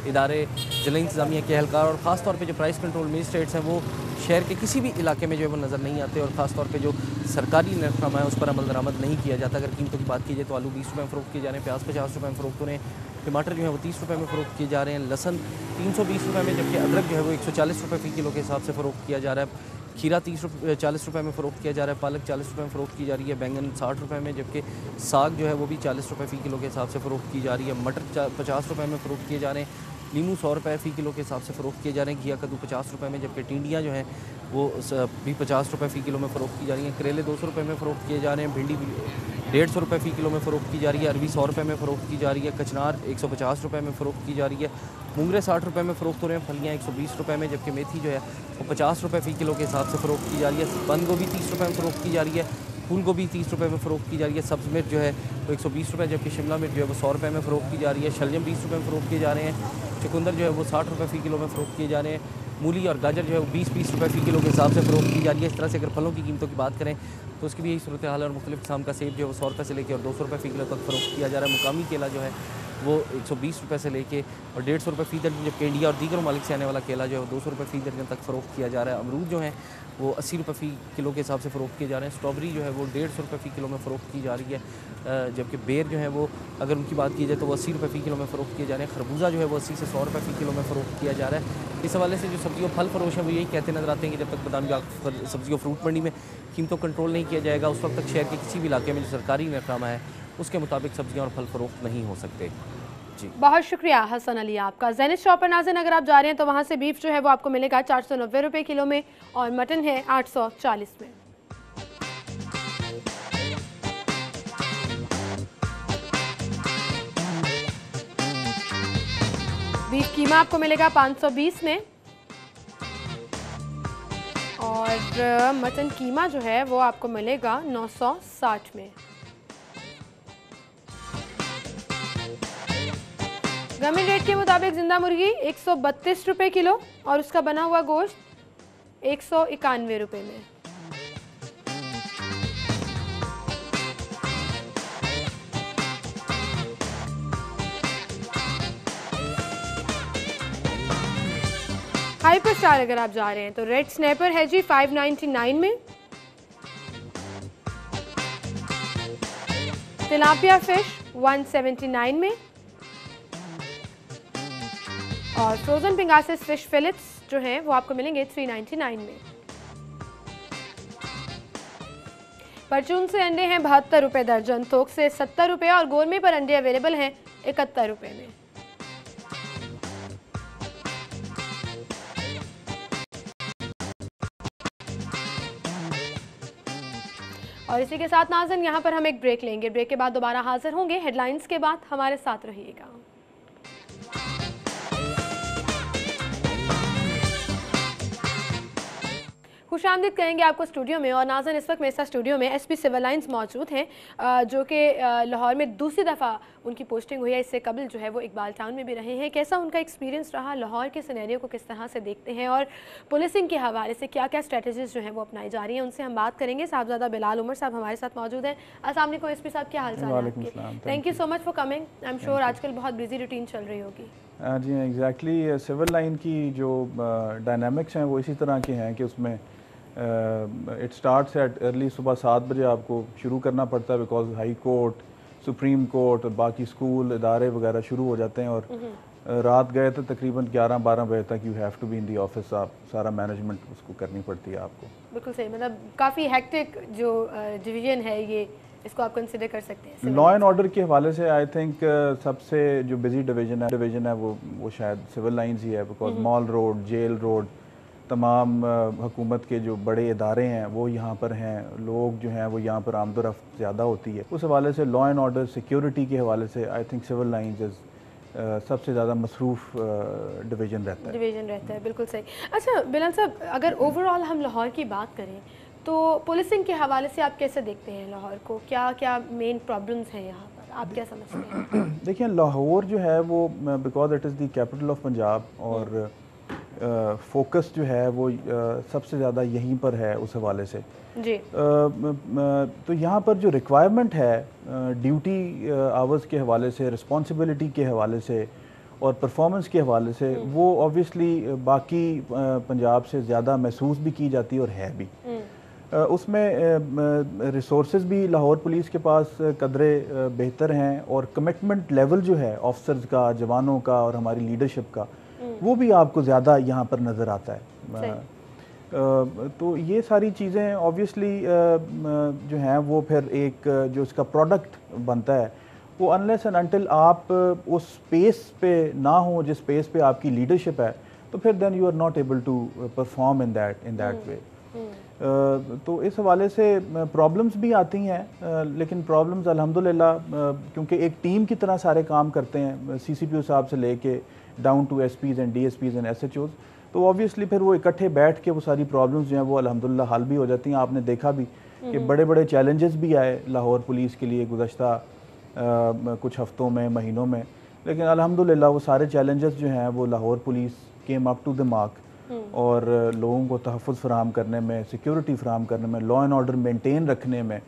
इदारे, ज़िला इंतज़ामिया के एहलकार और ख़ास तौर पर जो प्राइस कंट्रोल मजिस्ट्रेट्स हैं वो शहर के किसी भी इलाके में जो है वो नज़र नहीं आते। और ख़ास तौर पे जो सरकारी नरखाना है उस पर अमल दरामद नहीं किया जाता। अगर कीमतों की बात कीजिए तो आलू 20 रुपये में फ़रोख्त किए जा रहे हैं, प्याज 50 रुपये में फ़रोख्त हो रहे हैं, टमाटर जो है वो 30 रुपये में फ़रोख्त किए जा रहे हैं, लहसन 320 रुपये में, जबकि अदरक जो है वो 140 रुपये फ़ी किलो के हिसाब से फ़रोख्त किया जा रहा है। खीरा 40 रुपये में फ़रोख्त किया जा रहा है, पालक 40 रुपये में फ़रोख्त की जा रही है, बैंगन 60 रुपये में, जबकि साग जो है वो भी 40 रुपये फ़ी किलो के हिसाब से फ़रोख्त की जा रही है। मटर 50 रुपये में फ़रोख्त किए जा रहे हैं, नींबू 100 रुपये फ़ी किलो के हिसाब से फ़रोख्त किए जा रहे हैं, घिया कद्दू 50 रुपये में, जबकि टिंडियाँ जो हैं वो भी 50 रुपये फ़ी किलो में फ़रोख्त की जा रही हैं। करेले 200 रुपये में फ़रोख्त किए जा रहे हैं, भिंडी 150 रुपये फ़ी किलो में फ़रोख्त की जा रही है, अरबी 100 रुपये में फ़रोख्त की जा रही है, कचनार 150 रुपये में फ़रोख्त की जा रही है, मूंगरे 60 रुपये में फ़रोख्त हो रहे हैं, फलियाँ 120 रुपये में, जबकि मेथी जो है वो 50 रुपये फ़ी किलो के हिसाब से फ़रोख्त की जा रही है। बंद गोभी 30 रुपये में फ़रोख्त की जा रही है, फूल गोभी 30 रुपये में फ़रोख्त की जा रही है, सब्ज़ मिर्च जो है वो 120 रुपये, जबकि शिमला मिर्च जो है वो 100 रुपये में फ़रोख्त की जा रही है, शलजम 20 रुपये में फ़रोख्त किए जा रहे हैं, चुकंदर जो है वो 60 रुपये फ़ी किलो में फ़रोख्त किए जा रहे हैं, मूली और गाजर जो है वो 20-20 रुपये फ़ी किलो के हिसाब से फ़रोख्त की जा रही है। इस तरह से अगर फलों की कीमतों की बात करें तो उसकी भी यही सूरत हाल है, और मुख्तलिफ़ किस्म का सेब जो है वो 100 रुपये से लेकर और 200 रुपये फ़ी किलो तक फ़रोख्त किया जा रहा है। मुकामी केला जो है वो 120 रुपये से लेके और 150 रुपये फ़ी दर्जन, जबकि इंडिया और दीगर ममालिक से आने वाला केला जो है वो 200 रुपये फ़ी दर्जन तक फ़रोख्त किया जा रहा है। अमरूद जो है वो 80 रुपये फ़ी किलो के हिसाब से फ़रोख्त किए जा रहे हैं। स्ट्रॉबेरी जो है वो 150 रुपये फ़ी किलो में फ़रोख्त की जा रही है, जबकि बेर जो है वो अगर उनकी बात की जाए तो वो 80 रुपये फ़ी किलो में फ़रोख्त किए जा रहे हैं। खरबूजा जो है वो 80 से 100 रुपये फ़ी किलो में फ़रोख्त किया जा रहा है। इस हवाले से जो सब्ज़ी और फल फरोश हैं वो यही कहते नज़र आते हैं कि जब तक बादामी सब्ज़ी और फ्रूट मंडी में कीमतों कंट्रोल नहीं किया जाएगा उस वक्त तक शहर के किसी भी इलाके में जो सरकारी निज़ाम है उसके मुताबिक सब्ज़ियाँ और फल फरोख्त नहीं हो सकते। जी बहुत शुक्रिया हसन अली आपका। ज़ैनिस शॉप पर नाज़रीन अगर आप जा रहे हैं तो वहाँ से बीफ जो है वो आपको मिलेगा 490 रुपये किलो में और मटन है 840 में। बीफ कीमा आपको मिलेगा 520 में और मटन कीमा जो है वो आपको मिलेगा 960 में। गवर्नमेंट रेट के मुताबिक जिंदा मुर्गी 132 रुपये किलो और उसका बना हुआ गोश्त 191 रुपये में। हाइपर स्टार अगर आप जा रहे हैं तो रेड स्नैपर है जी 599 में, तिलापिया फिश 179 में और फ्रोजन पिंगासिस फिश फिलेट्स जो हैं वो आपको मिलेंगे 399 में। परचून से अंडे हैं 72 रुपये दर्जन, थोक से 70 रुपये और गोरमे पर अंडे अवेलेबल हैं 71 रुपये में। और इसी के साथ नाज़रीन यहाँ पर हम एक ब्रेक लेंगे, ब्रेक के बाद दोबारा हाजिर होंगे हेडलाइंस के बाद। हमारे साथ रहिएगा। खुशामदीद कहेंगे आपको स्टूडियो में। और नाज़रीन इस वक्त मेरे साथ स्टूडियो में एसपी सिविल लाइंस मौजूद हैं जो कि लाहौर में दूसरी दफ़ा उनकी पोस्टिंग हुई है। इससे कबल जो है वो इकबाल टाउन में भी रहे हैं। कैसा उनका एक्सपीरियंस रहा, लाहौर के सिनेरियो को किस तरह से देखते हैं और पुलिसिंग के हवाले से क्या क्या स्ट्रेटजीज जो है वो अपनाई जा रही हैं, उनसे हम बात करेंगे। साहबजादा बिलाल उमर साहब हमारे साथ मौजूद हैं। अस्सलाम वालेकुम एसपी साहब, क्या हाल चाल है आपके? Thank you so much for coming. I am sure आजकल बहुत बिजी रूटीन चल रही होगी। जी एग्जैक्टली, सिविल लाइन की जो डायनामिक्स हैं वो इसी तरह के हैं कि उसमें इट स्टार्ट्स एट अर्ली सुबह 7 बजे आपको शुरू करना पड़ता है, because high court, supreme court और बाकी स्कूल इदारे वगैरह शुरू हो जाते हैं। और रात गए तो तकरीबन 11-12 बजे तक you have to be in the office. आप सारा मैनेजमेंट उसको करनी पड़ती है आपको। बिल्कुल सही, मतलब काफ़ी हेक्टिक जो डिवीजन है ये, इसको आप कंसिडर कर सकते हैं। लॉ एंड ऑर्डर के हवाले से आई थिंक सबसे जो बिजी डिवीजन है वो शायद सिविल लाइंस ही है, because Mall Road, Jail Road, तमाम हुकूमत के जो बड़े इदारे हैं वो यहाँ पर हैं, लोग जो हैं वो यहाँ पर आमदोरफ्त ज़्यादा होती है। उस हवाले से लॉ एंड ऑर्डर, सिक्योरिटी के हवाले से आई थिंक सिविल लाइंस सबसे ज़्यादा मसरूफ़ डिवीज़न रहता है। बिल्कुल सही। अच्छा बिलाल साहब, अगर ओवरऑल हम लाहौर की बात करें तो पुलिसिंग के हवाले से आप कैसे देखते हैं लाहौर को? क्या क्या मेन प्रॉब्लम्स हैं यहाँ पर, आप क्या समझते हैं? देखिए, लाहौर जो है वो because it is the capital of Punjab और फोकस जो है वो सबसे ज़्यादा यहीं पर है उस हवाले से जी। तो यहाँ पर जो रिक्वायरमेंट है ड्यूटी आवर्स के हवाले से, रिस्पॉन्सिबिलिटी के हवाले से और परफॉर्मेंस के हवाले से, वो ऑब्वियसली बाकी पंजाब से ज़्यादा महसूस भी की जाती है और है भी। उसमें रिसोर्सेज भी लाहौर पुलिस के पास कदरे बेहतर हैं और कमिटमेंट लेवल जो है ऑफिसर्स का, जवानों का और हमारी लीडरशिप का, वो भी आपको ज़्यादा यहाँ पर नज़र आता है। तो ये सारी चीज़ें ऑब्वियसली जो हैं वो फिर एक जो इसका प्रोडक्ट बनता है वो अनलेस एंड अनटिल आप उस स्पेस पे ना हो जिस स्पेस पे आपकी लीडरशिप है, तो फिर then you are not able to perform in that way. तो इस हवाले से प्रॉब्लम्स भी आती हैं, लेकिन प्रॉब्लम्स अल्हम्दुलिल्लाह क्योंकि एक टीम की तरह सारे काम करते हैं, CCPO साहब से लेके down to SPs and DSPs and SHOs, तो ऑब्वियसली फिर वो इकट्ठे बैठ के वो सारी प्रॉब्लम्स जो हैं वो अल्हम्दुलिल्लाह हल भी हो जाती हैं। आपने देखा भी कि बड़े बड़े चैलेंजेस भी आए लाहौर पुलिस के लिए गुज़श्ता कुछ हफ्तों में, महीनों में, लेकिन अल्हम्दुलिल्लाह वो सारे चैलेंजेस जो हैं वो Lahore police came up to the mark और लोगों को तहफ़्फ़ुज़ फ़राहम करने में, सिक्योरिटी फ़राहम करने में, लॉ एंड ऑर्डर मेंटेन रखने में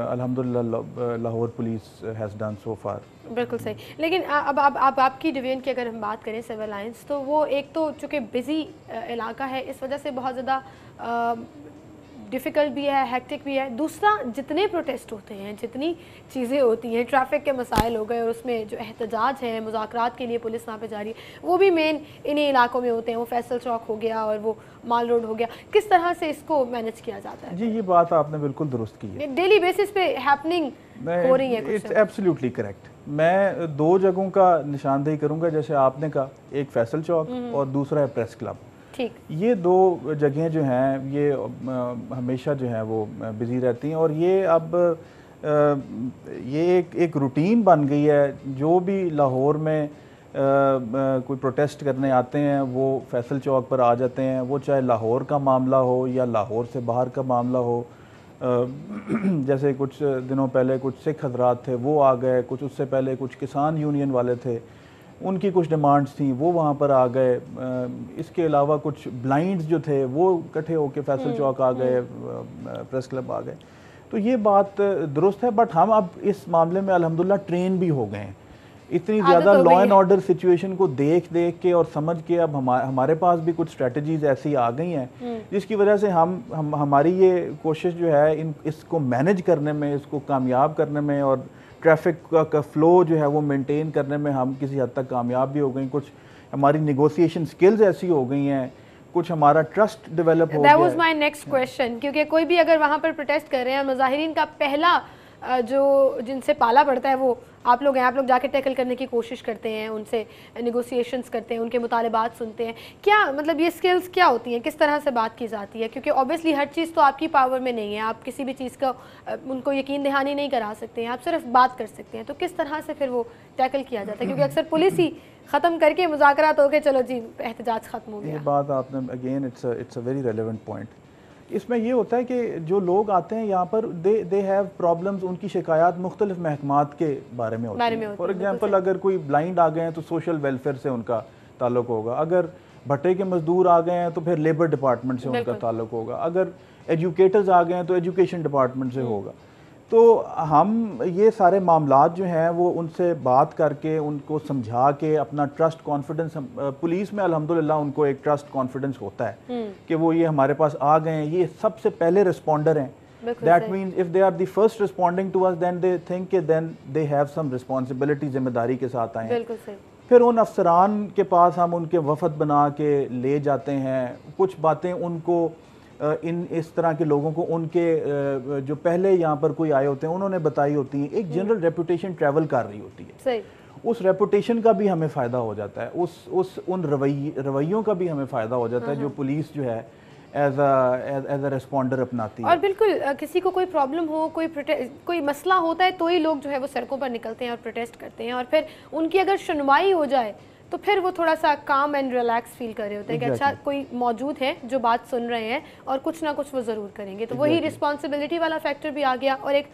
अल्हम्दुलिल्लाह Lahore police has done so far. बिल्कुल सही। लेकिन अब आपकी डिवीज़न की अगर हम बात करें सिविल लाइंस, तो वो एक तो चूँकि बिज़ी इलाका है, इस वजह से बहुत ज़्यादा डिफ़िकल्ट भी है, हेक्टिक भी है। दूसरा, जितने प्रोटेस्ट होते हैं, जितनी चीज़ें होती हैं, ट्रैफिक के मसाइल हो गए और उसमें जो एहतजाज हैं, मुज़ाकरात के लिए पुलिस वहाँ पे जा रही है, वो भी मेन इन्हीं इलाकों में होते हैं। वो फैसल चौक हो गया और वो माल रोड हो गया। किस तरह से इसको मैनेज किया जाता है? जी, ये बात आपने बिल्कुल दुरुस्त की है। डेली बेसिस पे हैपनिंग हो रही है। It's absolutely correct. मैं दो जगहों का निशानदेही करूँगा, जैसे आपने कहा, एक फैसल चौक और दूसरा है प्रेस क्लब। ठीक, ये दो जगहें जो हैं ये हमेशा जो है वो बिज़ी रहती हैं और ये अब ये एक रूटीन बन गई है। जो भी लाहौर में कोई प्रोटेस्ट करने आते हैं वो फैसल चौक पर आ जाते हैं, वो चाहे लाहौर का मामला हो या लाहौर से बाहर का मामला हो। जैसे कुछ दिनों पहले कुछ सिख हजरात थे वो आ गए, कुछ उससे पहले कुछ किसान यूनियन वाले थे, उनकी कुछ डिमांड्स थी वो वहाँ पर आ गए। इसके अलावा कुछ ब्लाइंड्स जो थे वो इकट्ठे होकर फैसल चौक आ गए, प्रेस क्लब आ गए। तो ये बात दुरुस्त है, बट हम अब इस मामले में अल्हम्दुलिल्लाह ट्रेन भी हो गए हैं। इतनी ज़्यादा लॉ एंड ऑर्डर सिचुएशन को देख के और समझ के अब हमारे पास भी कुछ स्ट्रेटजीज ऐसी आ गई हैं जिसकी वजह से हम हमारी ये कोशिश जो है इसको मैनेज करने में, इसको कामयाब करने में और ट्रैफिक का फ्लो जो है वो मेंटेन करने में हम किसी हद तक कामयाब भी हो गई। कुछ हमारी नेगोशिएशन स्किल्स ऐसी हो गई हैं, कुछ हमारा ट्रस्ट डेवलप हो गया है। That was my next question, क्योंकि कोई भी अगर वहाँ पर प्रोटेस्ट कर रहे हैं, मुजाहिरीन का पहला जो जिनसे पाला पड़ता है वो आप लोग हैं। आप लोग जाके टैकल करने की कोशिश करते हैं, उनसे नेगोशिएशंस करते हैं, उनके मुतालिबात सुनते हैं। क्या मतलब ये स्किल्स क्या होती हैं, किस तरह से बात की जाती है? क्योंकि ऑब्वियसली हर चीज़ तो आपकी पावर में नहीं है, आप किसी भी चीज़ का उनको यकीन दहानी नहीं करा सकते हैं, आप सिर्फ बात कर सकते हैं। तो किस तरह से फिर वो टैकल किया जाता है? क्योंकि अक्सर पुलिस ही ख़त्म करके मुज़ाकरात होके चलो जी एहतजाज ख़त्म हो गया। ये बात आपने again it's a very relevant point. इसमें ये होता है कि जो लोग आते हैं यहाँ पर दे हैव प्रॉब्लम्स, उनकी शिकायत मुख्तलिफ महकमात के बारे में होती है। फॉर एग्जांपल अगर कोई ब्लाइंड आ गए हैं तो सोशल वेलफेयर से उनका ताल्लुक होगा, अगर भट्टे के मजदूर आ गए हैं तो फिर लेबर डिपार्टमेंट से उनका ताल्लुक होगा, अगर एजुकेटर्स आ गए हैं तो एजुकेशन डिपार्टमेंट से होगा। तो हम ये सारे मामलात जो हैं वो उनसे बात करके उनको समझा के अपना ट्रस्ट कॉन्फिडेंस, पुलिस में अल्हम्दुलिल्लाह उनको एक ट्रस्ट कॉन्फिडेंस होता है कि वो ये हमारे पास आ गए हैं, ये सबसे पहले रिस्पॉन्डर हैं। That means if they are the first responding to us then they think कि then they have some responsibility, जिम्मेदारी के साथ आए हैं। फिर उन अफसरान के पास हम उनके वफद बना के ले जाते हैं, कुछ बातें उनको इस तरह के लोगों को उनके जो पहले यहाँ पर कोई आए होते हैं उन्होंने बताई होती हैं। एक जनरल रेपुटेशन ट्रैवल कर रही होती है, सही। उस रेपुटेशन का भी हमें फ़ायदा हो जाता है, उन रवैयों का भी हमें फ़ायदा हो जाता है जो पुलिस जो है एज अ रिस्पॉन्डर अपनाती है। और बिल्कुल किसी को कोई प्रॉब्लम हो, कोई मसला होता है तो ही लोग जो है वो सड़कों पर निकलते हैं और प्रोटेस्ट करते हैं, और फिर उनकी अगर सुनवाई हो जाए तो फिर वो थोड़ा सा काम एंड रिलैक्स फील कर रहे होते हैं कि अच्छा कोई मौजूद है जो बात सुन रहे हैं और कुछ ना कुछ वो ज़रूर करेंगे। तो वही रिस्पॉन्सिबिलिटी वाला फैक्टर भी आ गया और एक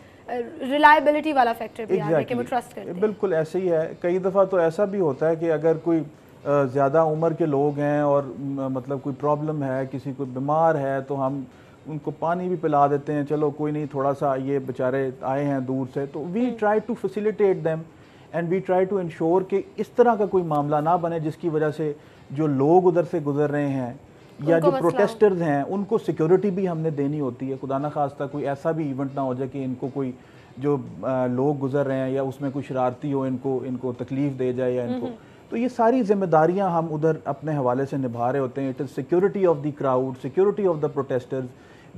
रिलायबिलिटी वाला फैक्टर भी आ गया कि वो ट्रस्ट करते हैं। बिल्कुल ऐसे ही है। कई दफ़ा तो ऐसा भी होता है कि अगर कोई ज़्यादा उम्र के लोग हैं और मतलब कोई प्रॉब्लम है, किसी को बीमार है, तो हम उनको पानी भी पिला देते हैं, चलो कोई नहीं, थोड़ा सा ये बेचारे आए हैं दूर से, तो we try to facilitate them and we try to ensure कि इस तरह का कोई मामला ना बने जिसकी वजह से जो लोग उधर से गुजर रहे हैं या जो प्रोटेस्टर्स हैं उनको सिक्योरिटी भी हमने देनी होती है। खुदा ना खास्ता कोई ऐसा भी इवेंट ना हो जाए कि इनको कोई जो लोग गुजर रहे हैं या उसमें कोई शरारती हो, इनको तकलीफ दे जाए या इनको तो ये सारी जिम्मेदारियां हम उधर अपने हवाले से निभा रहे होते हैं। It is security of the crowd, security of the protesters,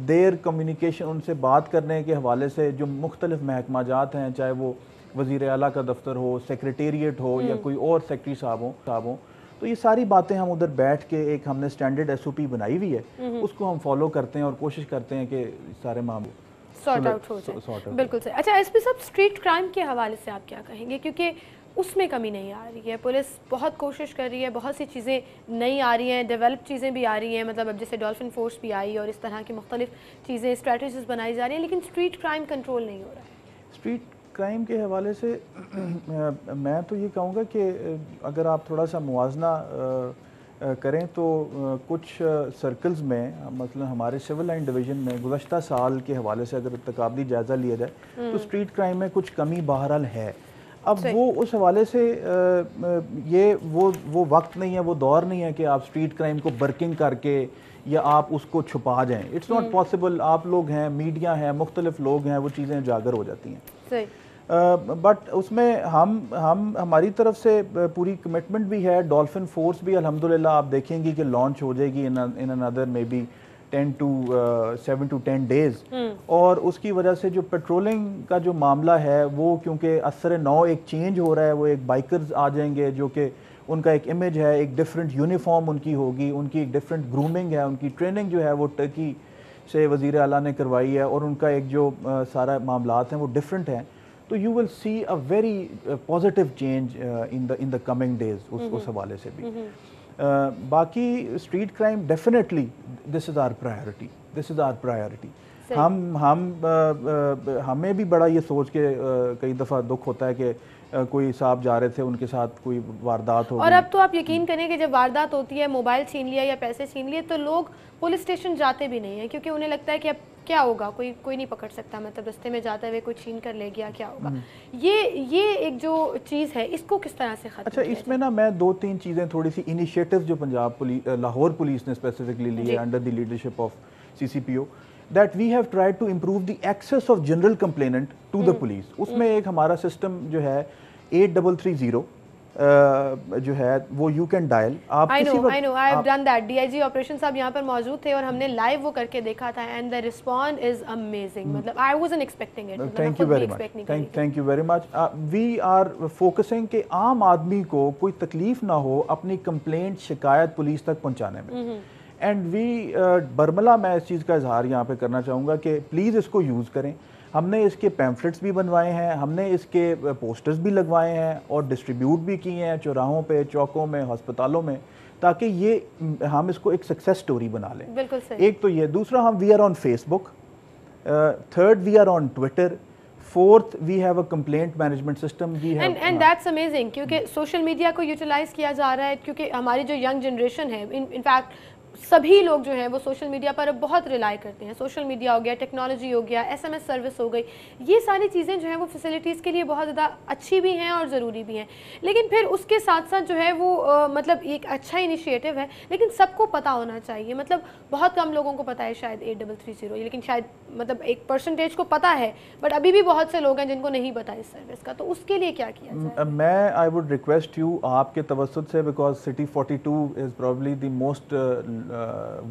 there communication, उनसे बात करने के हवाले से जो मुख्तलिफ महकमाजात हैं, चाहे वो वज़ीर आला का दफ्तर हो, सेक्रेटेरिएट हो या कोई और सेक्रेटरी साहब हो, तो ये सारी बातें हम उधर बैठ के एक हमने स्टैंडर्ड SOP बनाई हुई है, उसको हम फॉलो करते हैं और कोशिश करते हैं कि सारे मामले सॉर्ट आउट हो जाए। बिल्कुल सही। अच्छा SP साहब, स्ट्रीट क्राइम के हवाले से आप क्या कहेंगे, क्योंकि उसमें कमी नहीं आ रही है, पुलिस बहुत कोशिश कर रही है, बहुत सी चीज़ें नई आ रही हैं, डेवलप चीज़ें भी आ रही हैं, मतलब अब जैसे डॉल्फिन फोर्स भी आई और इस तरह की मुख्तलिफ चीज़ें, स्ट्रेटजीज बनाई जा रही हैं, लेकिन स्ट्रीट क्राइम कंट्रोल नहीं हो रहा है। स्ट्रीट क्राइम के हवाले से मैं तो ये कहूँगा कि अगर आप थोड़ा सा मुवाजना करें तो कुछ सर्कल्स में, मतलब हमारे सिविल लाइन डिवीज़न में गुज़श्ता साल के हवाले से अगर तकाबली जायज़ा लिया जाए तो स्ट्रीट क्राइम में कुछ कमी बहरहाल है। अब वो उस हवाले से ये वो वक्त नहीं है, वो दौर नहीं है कि आप स्ट्रीट क्राइम को बर्किंग करके या आप उसको छुपा जाएं। It's not possible. आप लोग हैं, मीडिया है, मुख्तलिफ लोग हैं, वो चीज़ें उजागर हो जाती हैं। बट उसमें हमारी तरफ से पूरी कमिटमेंट भी है। डॉल्फिन फोर्स भी अल्हम्दुलिल्लाह आप देखेंगी कि लॉन्च हो जाएगी in another may be 7 to 10 days. और उसकी वजह से जो पेट्रोलिंग का जो मामला है वो, क्योंकि असर नौ एक चेंज हो रहा है, वो एक बाइकर्स आ जाएंगे जो कि उनका एक इमेज है, एक डिफरेंट यूनिफॉर्म उनकी होगी, उनकी एक डिफरेंट ग्रूमिंग है, उनकी ट्रेनिंग जो है वो टर्की से वज़ीर आला ने करवाई है और उनका एक जो सारा मामलात हैं वो डिफरेंट हैं। तो you will see a very positive change in the coming days उस हवाले से भी। बाकी street crime definitely this is our priority. हमें भी बड़ा ये सोच के कई दफ़ा दुख होता है कि कोई साहब जा रहे थे, उनके साथ कोई वारदात हो और अब तो आप यकीन करें कि जब वारदात होती है, मोबाइल छीन लिया या पैसे छीन लिए, तो लोग पुलिस स्टेशन जाते भी नहीं हैं, क्योंकि उन्हें लगता है कि अब क्या होगा, कोई नहीं पकड़ सकता, मतलब रास्ते में जाते हुए कोई छीन कर ले गया, क्या होगा। ये एक जो चीज़ है, इसको किस तरह से खत्म? अच्छा, इसमें ना मैं 2-3 चीज़ें, थोड़ी सी इनिशिएटिव जो पंजाब पुलिस, लाहौर पुलिस ने स्पेसिफिकली ली है under the leadership of CCPO, that we have tried to improve the access of general complainant to the police। उसमें एक हमारा सिस्टम जो है 8330 जो है वो यू कैन डायल। आप I know I have done that। DIG operation साहब यहाँ पर मौजूद थे और हमने लाइव वो करके देखा था and the response is amazing. मतलब I wasn't expecting it। Thank you very much. We are focusing कि आम आदमी को कोई तकलीफ ना हो अपनी कंप्लेंट, शिकायत पुलिस तक पहुँचाने में। एंड वी बरमला, मैं इस चीज़ का इजहार यहाँ पे करना चाहूँगा कि प्लीज़ इसको यूज़ करें। हमने इसके पैम्फलेट्स भी बनवाए हैं, हमने इसके पोस्टर्स भी लगवाए हैं और डिस्ट्रीब्यूट भी किए हैं चौराहों पे, चौकों में, अस्पतालों में, ताकि ये हम इसको एक सक्सेस स्टोरी बना लें। बिल्कुल सही। एक तो ये, दूसरा हम we are on Facebook, third we are on Twitter, fourth we have a complaint management system. We have and that's amazing, क्योंकि सोशल मीडिया को यूटिलाइज किया जा रहा है, क्योंकि हमारी जो यंग जनरेशन है, इनफैक्ट सभी लोग जो हैं वो सोशल मीडिया पर अब बहुत रिलाई करते हैं। सोशल मीडिया हो गया, टेक्नोलॉजी हो गया, SMS सर्विस हो गई, ये सारी चीज़ें जो हैं वो फैसिलिटीज़ के लिए बहुत ज़्यादा अच्छी भी हैं और ज़रूरी भी हैं। लेकिन फिर उसके साथ साथ जो है वो मतलब एक अच्छा इनिशिएटिव है, लेकिन सबको पता होना चाहिए। मतलब बहुत कम लोगों को पता है शायद 8330, लेकिन शायद मतलब एक परसेंटेज को पता है, बट अभी भी बहुत से लोग हैं जिनको नहीं पता इस सर्विस का। तो उसके लिए क्या किया जाए? मैं आई वुड रिक्वेस्ट यू आपके तवज्जुद से, because city 42 is probably the most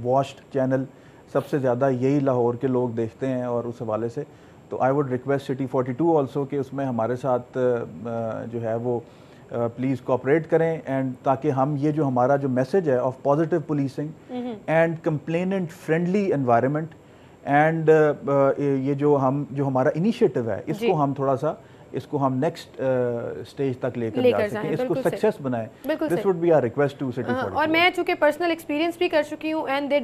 watched channel, सबसे ज़्यादा यही लाहौर के लोग देखते हैं और उस हवाले से, तो I would request city 42 also कि उसमें हमारे साथ जो है वो प्लीज़ कोऑपरेट करें, एंड ताकि हम ये जो हमारा जो मैसेज है of positive policing and complainant friendly environment and ये जो हमारा इनिशिएटिव है, इसको हम थोड़ा सा इसको हम नेक्स्ट स्टेज तक लेकर जा सकें, इसको सक्सेस बनाएं। This would be our request to city 42। और मैं चूंकि पर्सनल एक्सपीरियंस भी कर चुकी हूँ, and they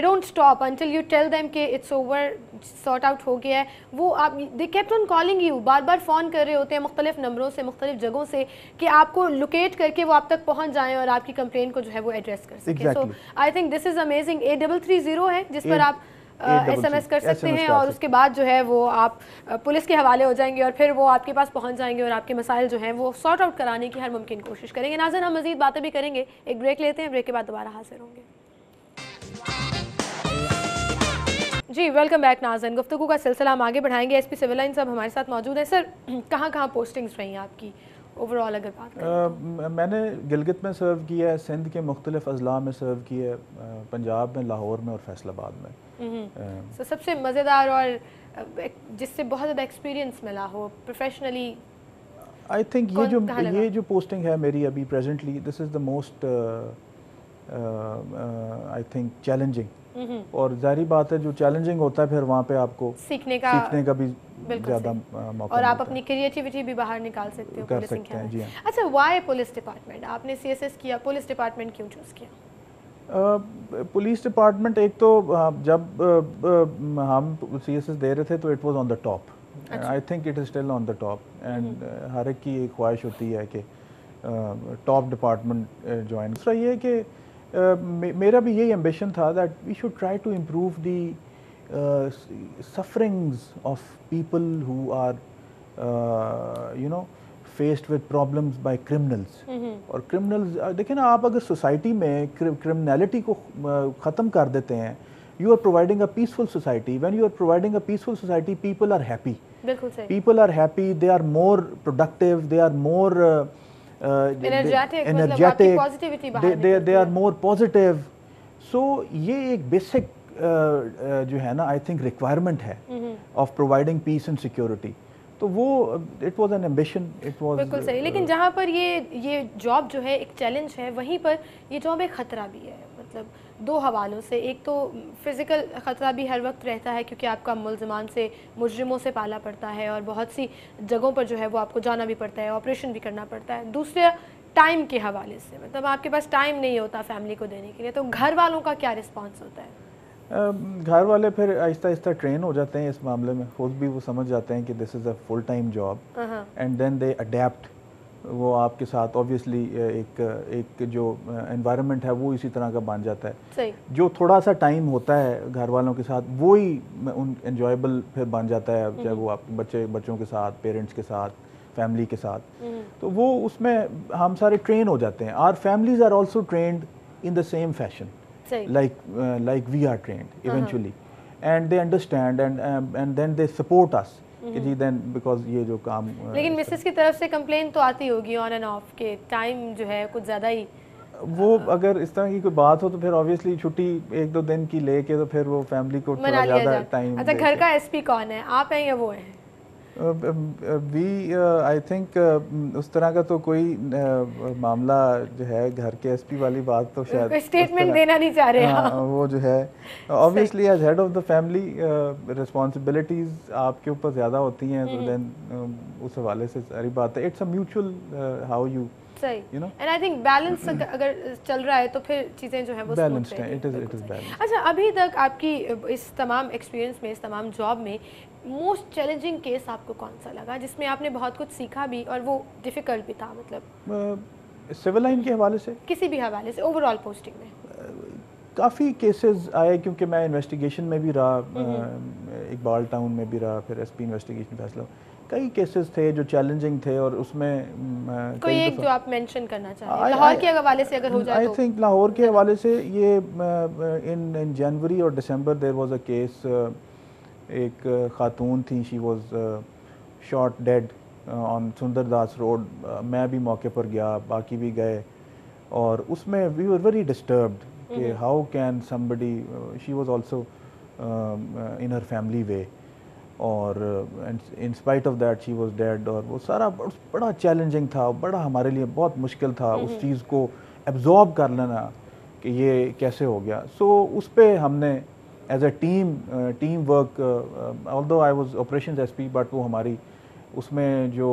don't stop until you tell them कि इट्स ओवर, सॉर्ट आउट हो गया है। वो आप, they kept on calling you, बार बार फ़ोन कर रहे होते हैं मुख्तलिफ नंबरों से, मुख्तलिफ जगहों से, कि आपको लोकेट करके वो आप तक पहुँच जाएँ और आपकी कंप्लेन को जो है वो एड्रेस कर सकें। So I think this is amazing. 8330 है जिस पर आप SMS कर सकते हैं और उसके बाद जो है वो आप पुलिस के हवाले हो जाएंगे और फिर वो आपके पास पहुंच जाएंगे और आपके मसाइल जो हैं वो सॉर्ट आउट कराने की हर मुमकिन कोशिश करेंगे। नाज़रीन, हम मज़ीद बातें भी करेंगे, एक ब्रेक लेते हैं, ब्रेक के बाद दोबारा हाजिर होंगे। जी वेलकम बैक नाज़रीन, गुफ्तगू का सिलसिला हम आगे बढ़ाएंगे। SP सिविल लाइन साहब हमारे साथ मौजूद हैं। सर, कहाँ पोस्टिंग्स रही हैं आपकी ओवरऑल अगर बात करें? मैंने गिलगित में सर्व किया है, सिंध के मुख्तलिफ अजला में सर्व किया है, पंजाब में, लाहौर में और फैसलाबाद में। so, सबसे मज़ेदार और जिससे बहुत ज़्यादा एक्सपीरियंस मिला हो प्रोफेशनली? आई थिंक ये जो पोस्टिंग है मेरी अभी presently, this is the most I think challenging. और जाहिर बात है जो चैलेंजिंग होता है फिर वहाँ पे आपको सीखने का भी ज़्यादा मौका और आप अपनी क्रिएटिविटी भी बाहर निकाल सकते हो कर सकते हैं। जी हाँ। अच्छा, वाई पुलिस डिपार्टमेंट? आपने CSS किया, पुलिस डिपार्टमेंट क्यों चूज़ किया? पुलिस डिपार्टमेंट एक तो जब हम CSS दे रहे थे तो it was on the top, I think it is still on the top, and हर एक की एक ख्वाहिश होती है कि टॉप डिपार्टमेंट ज्वाइन। दूसरा ये कि मेरा भी यही एम्बिशन था that we should try to improve the sufferings of people who are you know faced with problems by criminals. और क्रिमिनल्स देखिए ना, आप अगर सोसाइटी में क्रिमिनलिटी को ख़त्म कर देते हैं, you are providing a peaceful society. When you are providing a peaceful society, people are happy. बिल्कुल सही। People are happy, they are more productive, they are more energetic, energetic, they are more positive. So ये एक basic जो है ना, I think requirement है of providing peace and security. तो वो it was an ambition, it was बिल्कुल सही। लेकिन जहाँ पर ये जॉब जो है एक चैलेंज है, वहीं पर ये जॉब एक ख़तरा भी है। मतलब दो हवालों से, एक तो फिज़िकल ख़तरा भी हर वक्त रहता है क्योंकि आपका मुल्ज़िमान से, मुजरिमों से पाला पड़ता है और बहुत सी जगहों पर जो है वो आपको जाना भी पड़ता है, ऑपरेशन भी करना पड़ता है। दूसरा टाइम के हवाले से, मतलब आपके पास टाइम नहीं होता फैमिली को देने के लिए, तो घर वालों का क्या रिस्पॉन्स होता है? घर वाले फिर आहिस्ता आहिस्ता ट्रेन हो जाते हैं इस मामले में, खुद भी वो समझ जाते हैं कि this is a full time job, and then they adapt. वो आपके साथ ऑब्वियसली एक जो एनवायरनमेंट है वो इसी तरह का बन जाता है। सही। जो थोड़ा सा टाइम होता है घर वालों के साथ वो ही उन एंजॉयबल फिर बन जाता है, चाहे वो आप बच्चों के साथ, पेरेंट्स के साथ, फैमिली के साथ। तो वो उसमें हम सारे ट्रेन हो जाते हैं। Our families are also trained in the same fashion, like we are trained eventually, and they understand and then they support us कि जी then because ये जो काम। लेकिन मिसेस की तरफ से कंप्लेन तो आती होगी ऑन एंड ऑफ के टाइम जो है कुछ ज़्यादा ही, वो अगर इस तरह की कोई बात हो तो फिर ऑब्वियसली छुट्टी 1-2 दिन की लेके तो फिर वो फैमिली को थोड़ा ज़्यादा टाइम। अच्छा, घर का SP कौन है, आप हैं या वो हैं? आई थिंक उस तरह का तो कोई मामला जो है घर के SP वाली बात तो शायद स्टेटमेंट देना नहीं चाह रहे। हाँ, वो जो है obviously as head of the family responsibilities आपके ऊपर ज़्यादा होती हैं, तो देन उस हवाले से सारी बात है, it's a mutual how you सही, you know, and I think balance अगर चल रहा है तो फिर चीज़ें जो है वो बैलेंस्ड हैं। It is balanced. अच्छा, अभी तक आपकी इस तमाम एक्सपीरियंस में, इस तमाम जॉब में मोस्ट चैलेंजिंग केस आपको कौन सा लगा जिसमें आपने बहुत कुछ सीखा भी और वो डिफ़िकल्ट भी था? मतलब सिविल लाइन के हवाले से, किसी भी हवाले से, ओवरऑल पोस्टिंग में काफ़ी केसेस आए क्योंकि मैं इन्वेस्टिगेशन में भी रहा, इकबाल टाउन में भी रहा, फिर SP इन्वेस्टिगेशन फैसला, कई केसेस थे जो चैलेंजिंग थे। और उसमें कोई एक जो आप मेंशन करना चाहें लाहौर के हवाले से अगर हो जाए? आई थिंक लाहौर के हवाले से ये इन जनवरी और दिसंबर देयर वाज अ केस, एक खातून थी, she was shot dead on Sundardas road. मैं भी मौके पर गया, बाकी भी गए, और उसमें वी वर वेरी डिस्टर्ब्ड कि how can somebody, she was also in her family way, और in spite of that she was dead. और वो सारा बड़ा चैलेंजिंग था, बड़ा हमारे लिए बहुत मुश्किल था उस चीज़ को एब्जॉर्ब कर लेना कि ये कैसे हो गया। सो उस पर हमने as a team work, although I was operations SP, but वो हमारी उसमें जो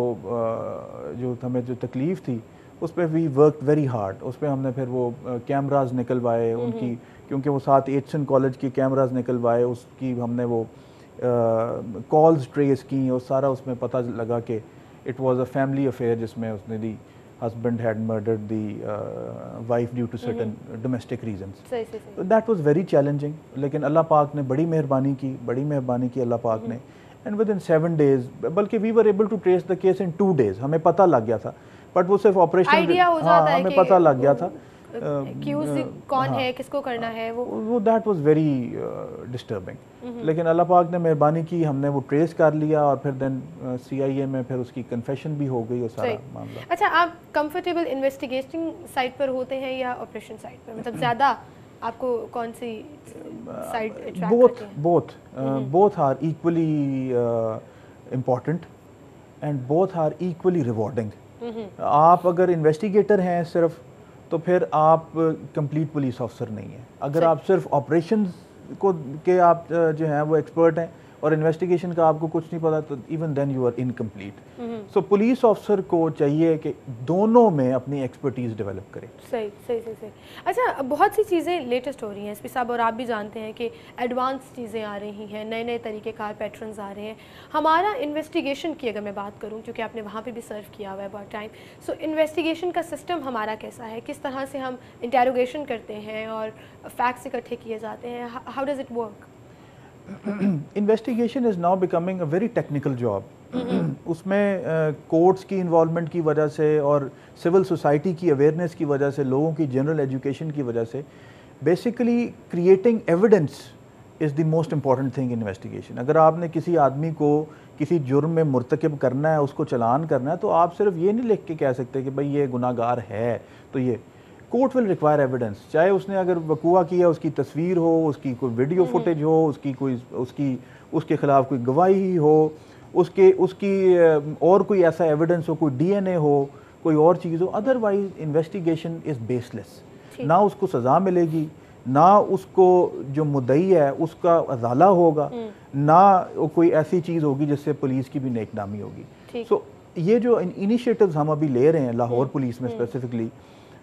हमें जो तकलीफ़ थी उस पर वी वर्क वेरी हार्ड। उस पर हमने फिर वो कैमराज निकलवाए उनकी, क्योंकि वो साथ एचसन कॉलेज की कैमराज निकलवाए, उसकी हमने वो कॉल्स ट्रेस की, और सारा उसमें पता लगा कि it was a family affair जिसमें उसने दी husband had murdered the wife due to certain domestic reasons. So that was very challenging, लेकिन अल्लाह पाक ने बड़ी मेहरबानी की अल्लाह पाक ने, and within 7 days, बल्कि we were able to trace the case in 2 days, हमें पता लग गया था, बट वो सिर्फ ऑपरेशन, हाँ, हमें पता लग गया था। कौन है, किसको करना है, वो दैट वाज वेरी डिस्टर्बिंग। लेकिन अल्लाह पाक ने मेहरबानी की, हमने वो ट्रेस कर लिया और फिर देन CIA में फिर उसकी कन्फेशन भी हो गई और सारा मामला। अच्छा, आप कंफर्टेबल इन्वेस्टिगेटिंग साइड पर होते हैं या ऑपरेशन साइड पर? मतलब ज़्यादा आपको कौन सी साइड अट्रैक्ट करती है? Both are equally important and both are equally rewarding. आप अगर इन्वेस्टिगेटर हैं सिर्फ, तो फिर आप कंप्लीट पुलिस ऑफिसर नहीं हैं। अगर आप सिर्फ ऑपरेशंस को के आप जो हैं वो एक्सपर्ट हैं और इन्वेस्टिगेशन का आपको कुछ नहीं पता, तो even then you are incomplete. So police officer को चाहिए कि दोनों में अपनी एक्सपर्टीज डेवलप करें। सही सही सही सही। अच्छा, बहुत सी चीज़ें लेटेस्ट हो रही हैं एसपी साहब, और आप भी जानते हैं कि एडवांस चीज़ें आ रही हैं, नए नए तरीके कार पैटर्न्स आ रहे हैं। हमारा इन्वेस्टिगेशन की अगर मैं बात करूं, क्योंकि आपने वहाँ पे भी सर्व किया हुआ है बहुत टाइम, सो इन्वेस्टिगेशन का सिस्टम हमारा कैसा है, किस तरह से हम इंटेरोगेशन करते हैं और फैक्ट्स इकट्ठे किए जाते हैं, how does it work? Investigation is now becoming a very technical job. उसमें कोर्ट्स की इन्वॉल्वमेंट की वजह से और सिविल सोसाइटी की अवेयरनेस की वजह से, लोगों की जनरल एजुकेशन की वजह से, basically creating evidence is the most important thing in investigation. अगर आपने किसी आदमी को किसी जुर्म में मुर्तकब करना है, उसको चालान करना है, तो आप सिर्फ ये नहीं लिख के कह सकते कि भाई ये गुनाहगार है। तो ये कोर्ट विल रिक्वायर एविडेंस, चाहे उसने अगर वकूआ किया, उसकी तस्वीर हो, उसकी कोई वीडियो फुटेज हो, उसकी कोई उसके खिलाफ कोई गवाही हो, उसकी और कोई ऐसा एविडेंस हो, कोई DNA हो, कोई और चीज़ हो। Otherwise investigation is baseless. ना उसको सज़ा मिलेगी, ना उसको जो मुद्दई है उसका अजाला होगा, ना कोई ऐसी चीज़ होगी जिससे पुलिस की भी नेकनामी होगी। सो ये जो इनिशिएटिव्स हम अभी ले रहे हैं लाहौर पुलिस में स्पेसिफिकली,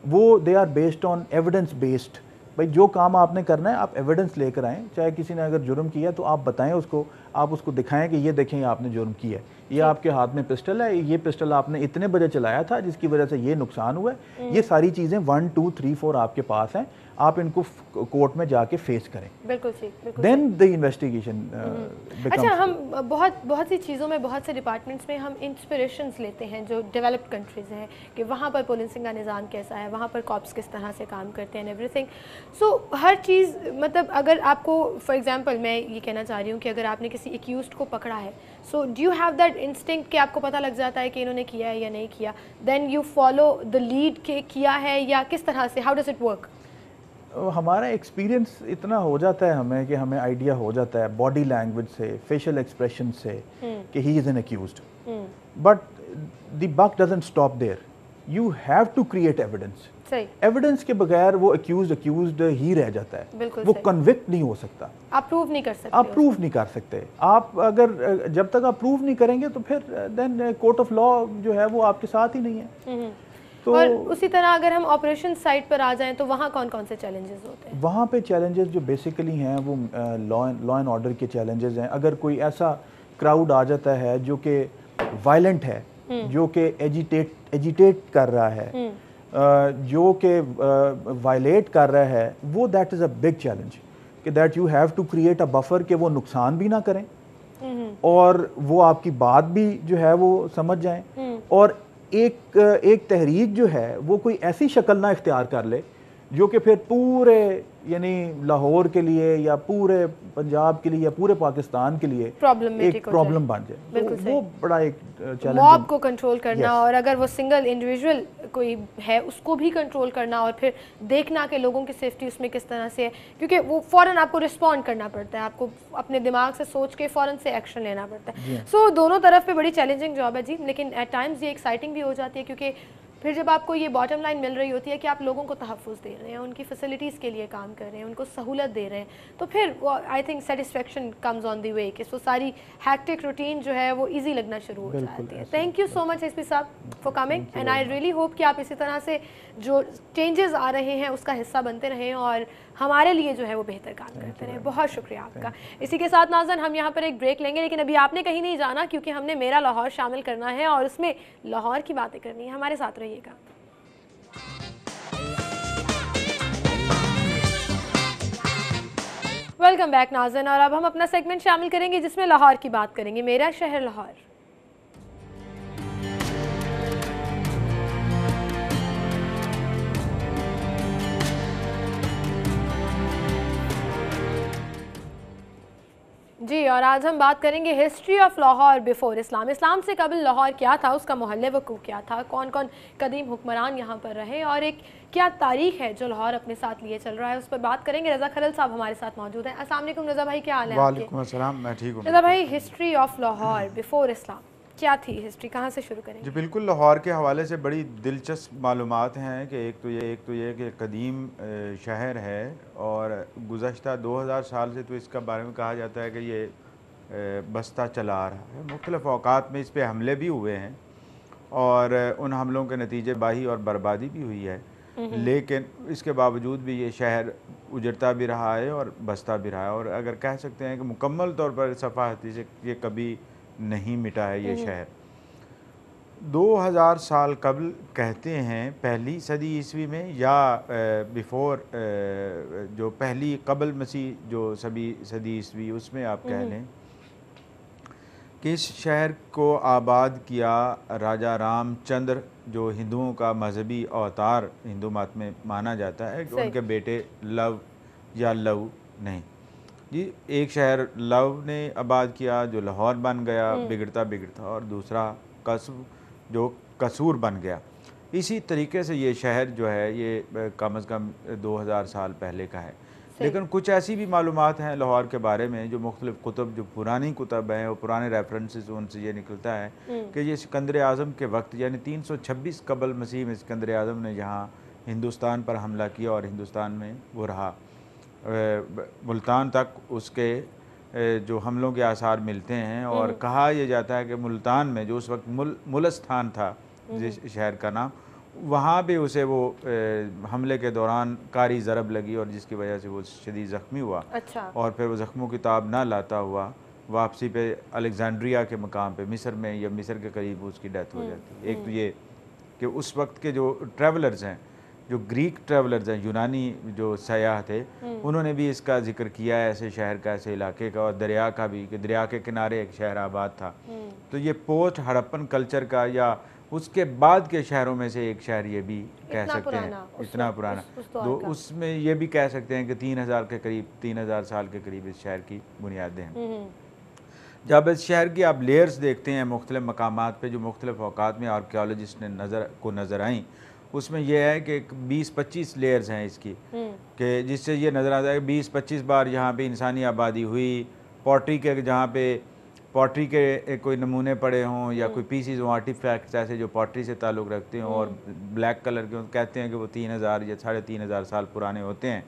वो they are based on evidence based. भाई जो काम आपने करना है आप एविडेंस लेकर आएँ। चाहे किसी ने अगर जुर्म किया तो आप बताएं उसको, आप उसको दिखाएं कि ये देखें आपने जुर्म किया है, ये आपके हाथ में पिस्टल है, ये पिस्टल आपने इतने बजे चलाया था जिसकी वजह से ये नुकसान हुआ है। ये सारी चीज़ें 1 2 3 4 आपके पास हैं, आप इनको कोर्ट में जाके फेस करें। बिल्कुल ठीक, बिल्कुल। Then the investigation. अच्छा, हम बहुत सी चीज़ों में, बहुत से डिपार्टमेंट्स में हम इंस्पिरेशंस लेते हैं जो डेवलप्ड कंट्रीज़ हैं, कि वहाँ पर पुलिसिंग का निज़ाम कैसा है, वहाँ पर कॉप्स किस तरह से काम करते हैं, एवरीथिंग। सो हर चीज़, मतलब अगर आपको फॉर एग्जांपल मैं ये कहना चाह रही हूँ कि अगर आपने किसी एक्यूज्ड को पकड़ा है, so do you have that instinct कि आपको पता लग जाता है कि इन्होंने किया है या नहीं किया, then you follow the lead के किया है, या किस तरह से, हाउ डज इट वर्क? हमारा एक्सपीरियंस इतना हो जाता है हमें कि हमें आइडिया हो जाता है बॉडी लैंग्वेज से, फेशियल एक्सप्रेशन से कि he is an accused. But the buck doesn't stop there, you have to create evidence. Evidence के बगैर वो अक्यूज्ड ही रह जाता है, वो कन्विक्ट नहीं हो सकता। आप प्रूव नहीं कर सकते, आप प्रूव नहीं कर सकते। आप अगर जब तक आप प्रूव नहीं करेंगे तो फिर देन कोर्ट ऑफ लॉ जो है वो आपके साथ ही नहीं है। तो और उसी तरह अगर हम ऑपरेशन साइट पर आ जाएं तो वहाँ कौन कौन से चैलेंजेस होते हैं? वहाँ पे चैलेंजेस जो बेसिकली हैं वो लॉ एंड ऑर्डर के चैलेंजेस हैं। अगर कोई ऐसा क्राउड आ जाता है जो कि वायलेंट है, जो कि एजिटेट कर रहा है, जो कि वायलेट कर रहा है, वो that is a big challenge, कि that you have to create a buffer कि वो नुकसान भी ना करें और वो आपकी बात भी जो है वो समझ जाएं, और एक तहरीक जो है वो कोई ऐसी शक्ल ना इख्तियार कर ले जो कि फिर पूरे यानी लाहौर के लिए या पूरे पंजाब के लिए या पूरे पाकिस्तान के लिए एक प्रॉब्लम बन जाए। तो वो बड़ा एक चैलेंज, मॉब को कंट्रोल करना, और अगर वो सिंगल इंडिविजुअल कोई है उसको भी कंट्रोल करना, और फिर देखना कि लोगों की सेफ्टी उसमें किस तरह से है, क्योंकि वो फ़ौरन आपको रिस्पॉन्ड करना पड़ता है, आपको अपने दिमाग से सोच के फ़ौरन से एक्शन लेना पड़ता है। सो दोनों तरफ पे बड़ी चैलेंजिंग जॉब है जी, लेकिन एट टाइम्स ये एक्साइटिंग भी हो जाती है, क्योंकि फिर जब आपको ये बॉटम लाइन मिल रही होती है कि आप लोगों को तहफ़्फ़ुज़ दे रहे हैं, उनकी फैसिलिटीज़ के लिए काम कर रहे हैं, उनको सहूलत दे रहे हैं, तो फिर वो I think satisfaction comes on the way, कि सो सारी हैक्टिक रूटीन जो है वो इजी लगना शुरू हो जाती है। Thank you so much SP साहब for coming, and I really hope कि आप इसी तरह से जो चेंजेस आ रहे हैं उसका हिस्सा बनते रहें और हमारे लिए जो है वो बेहतर काम करते रहें। बहुत शुक्रिया आपका। इसी के साथ नाज़रीन हम यहाँ पर एक ब्रेक लेंगे, लेकिन अभी आपने कहीं नहीं जाना, क्योंकि हमने मेरा लाहौर शामिल करना है और उसमें लाहौर की बातें करनी है। हमारे साथ रहिएगा। वेलकम बैक नाज़रीन, और अब हम अपना सेगमेंट शामिल करेंगे जिसमें लाहौर की बात करेंगे। मेरा शहर लाहौर। और आज हम बात करेंगे हिस्ट्री ऑफ लाहौर बिफोर इस्लाम। इस्लाम से कबल लाहौर क्या था, उसका मोहल्ले वकूफ़ क्या था, कौन कौन कदीम हुक्मरान यहाँ पर रहे और एक क्या तारीख है जो लाहौर अपने साथ लिए चल रहा है, उस पर बात करेंगे। रज़ा खलल साहब हमारे साथ मौजूद हैं। अस्सलाम वालेकुम रज़ा भाई, क्या हाल है? वालेकुम अस्सलाम, मैं ठीक हूँ। रज़ा भाई, हिस्ट्री ऑफ लाहौर बिफोर इस्लाम क्या थी, हिस्ट्री कहाँ से शुरू करेंगे? जी बिल्कुल, लाहौर के हवाले से बड़ी दिलचस्प मालूमात हैं कि एक तो ये कि कदीम शहर है और गुज़श्ता 2000 साल से तो इसका बारे में कहा जाता है कि ये बसता चला आ रहा है। मुख्तलिफ़ औक़ात में इस पर हमले भी हुए हैं और उन हमलों के नतीजे बाही और बर्बादी भी हुई है, लेकिन इसके बावजूद भी ये शहर उजड़ता भी रहा है और बसता भी रहा है। और अगर कह सकते हैं कि मुकम्मल तौर पर सफ़ाहती से ये कभी नहीं मिटा है ये शहर। 2000 साल कबल कहते हैं, पहली सदी ईस्वी में या बिफ़ोर जो पहली कबल मसीह जो सदी ईस्वी, उसमें आप कह लें कि इस शहर को आबाद किया राजा रामचंद्र, जो हिंदुओं का मजहबी अवतार हिंदू मत में माना जाता है, कि उनके बेटे लव या लव नहीं जी, एक शहर लव ने आबाद किया जो लाहौर बन गया बिगड़ता बिगड़ता, और दूसरा कस्ब जो कसूर बन गया। इसी तरीके से ये शहर जो है ये कम से कम 2000 साल पहले का है। लेकिन कुछ ऐसी भी मालूमात हैं लाहौर के बारे में जो मुख्तलिफ कुतुब, जो पुरानी कुतुब हैं और पुराने रेफरेंसेस, उनसे ये निकलता है कि ये सिकंदर आज़म के वक्त यानी 326 कबल मसीह में सिकंदर आज़म ने यहाँ हिंदुस्तान पर हमला किया और हिंदुस्तान में वो रहा। मुल्तान तक उसके जो हमलों के आसार मिलते हैं और कहा यह जाता है कि मुल्तान में जो उस वक्त मुलस्तान था जिस शहर का नाम, वहाँ भी उसे वो हमले के दौरान कारी ज़रब लगी और जिसकी वजह से वो शदीद ज़ख्मी हुआ। अच्छा। और फिर वो ज़ख्मों की ताब ना लाता हुआ वापसी पे अलेक्जेंड्रिया के मकाम पे मिस्र में या मिस्र के करीब उसकी डेथ हो जाती है। एक तो ये कि उस वक्त के जो ट्रैवलर्स हैं, जो ग्रीक ट्रैवलर्स हैं, यूनानी जो सयाह थे, उन्होंने भी इसका जिक्र किया है, ऐसे शहर का, ऐसे इलाके का, और दरिया का भी, कि दरिया के किनारे एक शहर आबाद था। तो ये पोस्ट हड़प्पन कल्चर का या उसके बाद के शहरों में से एक शहर ये भी कह सकते हैं, इतना पुराना। तो उसमें ये भी कह सकते हैं कि 3000 के करीब, 3000 साल के करीब इस शहर की बुनियादें हैं। जब इस शहर की आप लेयर्स देखते हैं मुख्तलिफ मकामात पे, जो मुख्तलिफ औकात में आर्कियोलॉजिस्ट ने नज़र आई, उसमें यह है कि 20-25 लेयर्स हैं इसकी, कि जिससे ये नज़र आता है कि 20-25 बार यहाँ पे इंसानी आबादी हुई। पॉटरी के, जहाँ पे पॉटरी के कोई नमूने पड़े हों या कोई पीसीज हों, आर्टिफैक्ट्स ऐसे जो पॉटरी से ताल्लुक़ रखते हों और ब्लैक कलर के, कहते हैं कि वो 3000 या 3500 साल पुराने होते हैं।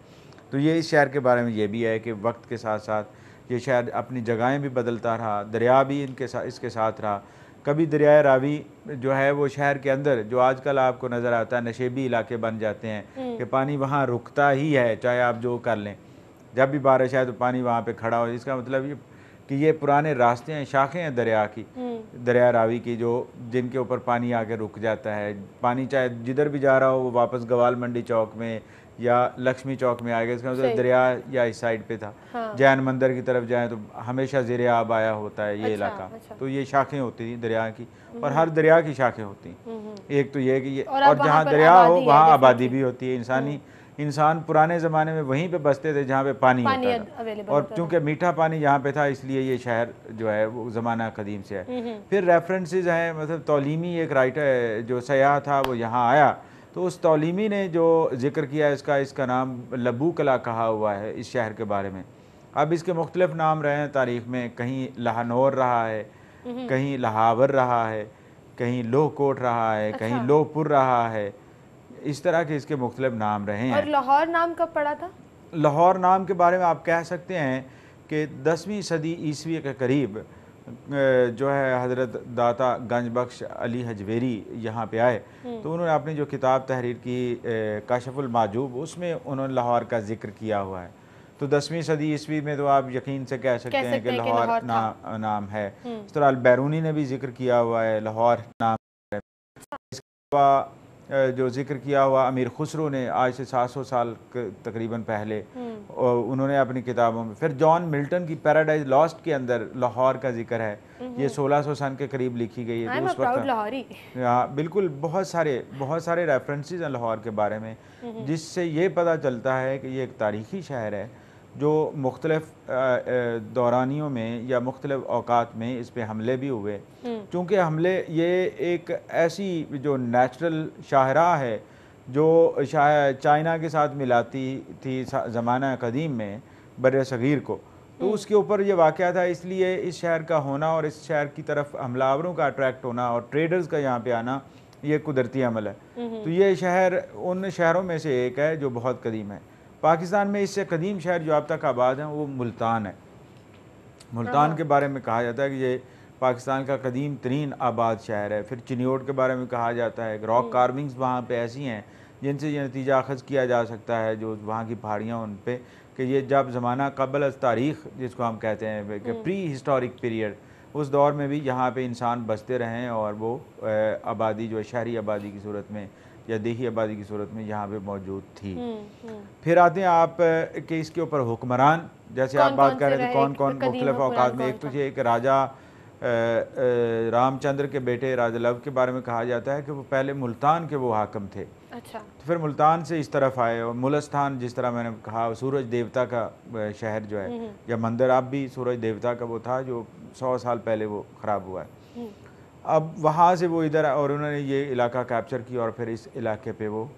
तो ये इस शहर के बारे में ये भी है कि वक्त के साथ साथ ये शहर अपनी जगहें भी बदलता रहा, दरिया भी इसके साथ रहा। कभी दरियाए रावी जो है वो शहर के अंदर, जो आजकल आपको नज़र आता है नशेबी इलाके बन जाते हैं कि पानी वहाँ रुकता ही है, चाहे आप जो कर लें, जब भी बारिश आए तो पानी वहाँ पे खड़ा हो। इसका मतलब ये कि ये पुराने रास्ते हैं, शाखें हैं दरिया की, दरिया रावी की, जो जिनके ऊपर पानी आके रुक जाता है। पानी चाहे जिधर भी जा रहा हो वो वापस गवाल मंडी चौक में या लक्ष्मी चौक में आएगा। इसका मतलब दरिया या इस साइड पे था। हाँ। जैन मंदिर की तरफ जाएं तो हमेशा ज़ेरे आब आया होता है ये इलाका। तो ये शाखें होती थी दरिया की, और हर दरिया की शाखें होती हैं। एक तो ये कि ये, और जहाँ दरिया हो वहाँ आबादी भी होती है। इंसान पुराने ज़माने में वहीं पे बसते थे जहाँ पे पानी होता था, और चूँकि मीठा पानी यहाँ पे था इसलिए ये शहर जो है वो ज़माना कदीम से है। फिर रेफरेंसेस हैं, मतलब तौलीमी एक राइटर जो सयाह था वो यहाँ आया, तो उस तौलीमी ने जो जिक्र किया इसका नाम लबू कला कहा हुआ है इस शहर के बारे में। अब इसके मुख्तलिफ नाम रहे हैं तारीख़ में, कहीं लाहनौर रहा है, कहीं लहावर रहा है, कहीं लोहकोट रहा है, कहीं लोहपुर रहा है, इस तरह के इसके मुख्तलिफ नाम रहे हैं। और लाहौर नाम कब पड़ा था? लाहौर नाम के बारे में आप कह सकते हैं कि 10वीं सदी ईस्वी के करीब जो है हज़रत दाता गंज बख्श अली हजवेरी यहाँ पे आए, तो उन्होंने अपनी जो किताब तहरीर की काशफुल माजूब, उसमें उन्होंने लाहौर का जिक्र किया हुआ है। तो 10वीं सदी ईस्वी में तो आप यकीन से कह सकते हैं कि लाहौर नाम है। इस तरह बैरूनी ने भी जिक्र किया हुआ है लाहौर नाम। इसके अलावा जो जिक्र किया हुआ अमीर खुसरो ने आज से 700 साल तकरीबन पहले, उन्होंने अपनी किताबों में, फिर जॉन मिल्टन की पैराडाइज लॉस्ट के अंदर लाहौर का जिक्र है, ये 1600 सन के करीब लिखी गई है। तो उस वक्त बिल्कुल बहुत सारे रेफरेंसेस हैं लाहौर के बारे में, जिससे ये पता चलता है कि ये एक तारीखी शहर है जो मुख्तलिफ दौरानियों में या मुख्तलिफ औकात में इस पर हमले भी हुए। चूँकि हमले ये एक ऐसी जो नेचुरल शाहराह है जो चाइना के साथ मिलाती थी ज़माना कदीम में बर सग़ीर को, तो उसके ऊपर ये वाक़या था। इसलिए इस शहर का होना और इस शहर की तरफ हमलावरों का अट्रैक्ट होना और ट्रेडर्स का यहाँ पे आना ये कुदरती अमल है। तो ये शहर उन शहरों में से एक है जो बहुत कदीम है। पाकिस्तान में इससे कदीम शहर जो अब तक आबाद हैं वो मुल्तान है। मुल्तान के बारे में कहा जाता है कि ये पाकिस्तान का कदीम तरीन आबाद शहर है। फिर चिन्योट के बारे में कहा जाता है, रॉक कार्विंग्स वहाँ पे ऐसी हैं जिनसे ये नतीजा अखज़ किया जा सकता है जो वहाँ की पहाड़ियाँ उन पे, कि ये जब ज़माना क़ब्ल अज़ तारीख़ जिसको हम कहते हैं कि प्री हिस्टोरिक पीरियड, उस दौर में भी यहाँ पे इंसान बसते रहें और वो आबादी जो शहरी आबादी की सूरत में या देही आबादी की सूरत में यहाँ पे मौजूद थी। फिर आते हैं आप कि इसके ऊपर हुक्मरान, जैसे आप बात कर रहे थे कौन कौन मुख्तलिफ औकात में। एक तो ये एक राजा रामचंद्र के बेटे राजा लव के बारे में कहा जाता है कि वो पहले मुल्तान के वो हाकम थे। अच्छा। तो फिर मुल्तान से इस तरफ आए और मुलस्तान, जिस तरह मैंने कहा, सूरज देवता का शहर जो है या मंदिर, अब भी सूरज देवता का वो था जो 100 साल पहले वो ख़राब हुआ है। अब वहाँ से वो इधर और उन्होंने ये इलाका कैप्चर किया और फिर इस इलाके पे वो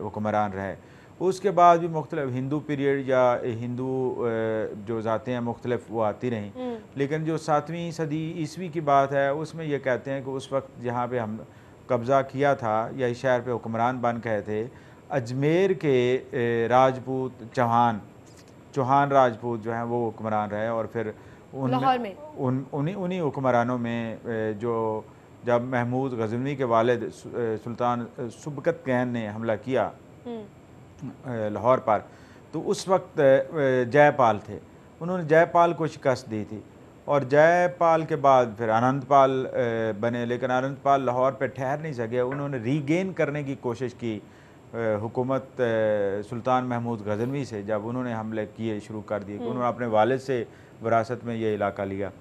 हुक्मरान रहे। उसके बाद भी मुख्तलिफ हिंदू पीरियड या हिंदू जो ज़ातें हैं मुख्तलिफ वो आती रहीं, लेकिन जो 7वीं सदी ईस्वी की बात है उसमें ये कहते हैं कि उस वक्त जहाँ पे हम कब्ज़ा किया था या इस शहर पे हुक्मरान बन गए थे, अजमेर के राजपूत चौहान राजपूत जो हैं वो हुक्मरान रहे। और फिर उन्हीं हुक्मरानों में जो जब महमूद गज़नवी के वालिद सुल्तान सुबकत कैन ने हमला किया लाहौर पर, तो उस वक्त जयपाल थे, उन्होंने जयपाल को शिकस्त दी थी। और जयपाल के बाद फिर आनंदपाल बने, लेकिन आनंदपाल लाहौर पे ठहर नहीं सके। उन्होंने रीगेन करने की कोशिश की हुकूमत सुल्तान महमूद गज़नवी से, जब उन्होंने हमले किए शुरू कर दिए कि उन्होंने अपने वालिद से विरासत में ये इलाका लिया।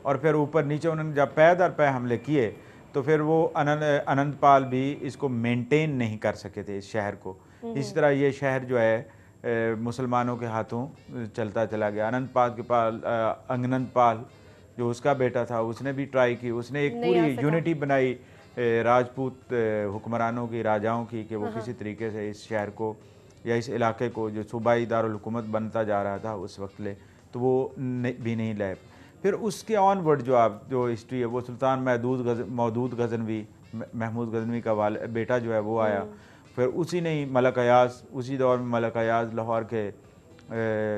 और फिर ऊपर नीचे उन्होंने जब पै दर पै हमले किए तो फिर वो आनंदपाल भी इसको मेंटेन नहीं कर सके थे इस शहर को। इसी तरह ये शहर जो है मुसलमानों के हाथों चलता चला गया। अंगनंदपाल जो उसका बेटा था उसने भी ट्राई की, उसने एक पूरी यूनिटी बनाई राजपूत हुक्मरानों की, राजाओं की, कि वो किसी तरीके से इस शहर को या इस इलाके को जो सूबाई दारुल हुकूमत बनता जा रहा था उस वक्त ले, तो वो भी नहीं लाए। फिर उसके ऑनवर्ड जो हिस्ट्री है वो सुल्तान महमूद गज़नवी का बेटा जो है वो आया। फिर उसी ने ही मलक अयाज, उसी दौर में मलक अयाज लाहौर के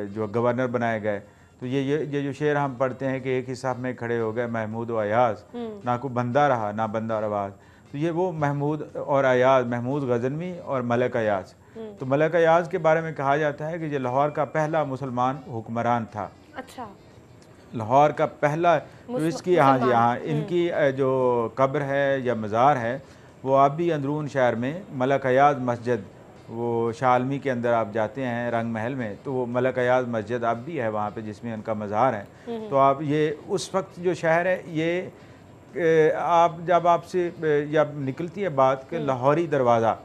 जो गवर्नर बनाए गए। तो ये जो शेर हम पढ़ते हैं कि एक ही साहब में खड़े हो गए महमूद और अयाज, ना कोई बंदा रहा ना बंदा और आवाज़, तो ये वो महमूद और अयाज, महमूद गज़नवी और मलक अयाज। तो मलक अयाज के बारे में कहा जाता है कि ये लाहौर का पहला मुसलमान हुक्मरान था। अच्छा। लाहौर का पहला जो इसकी, हाँ जी हाँ, इनकी जो कब्र है या मज़ार है वो अब भी अंदरून शहर में मलक अयाज मस्जिद, वो शालमी के अंदर आप जाते हैं रंग महल में, तो वो मलक अयाज मस्जिद अब भी है वहाँ पे जिसमें उनका मज़ार है। तो आप ये उस वक्त जो शहर है ये आप जब आपसे जब निकलती है बात कि लाहौरी दरवाज़ा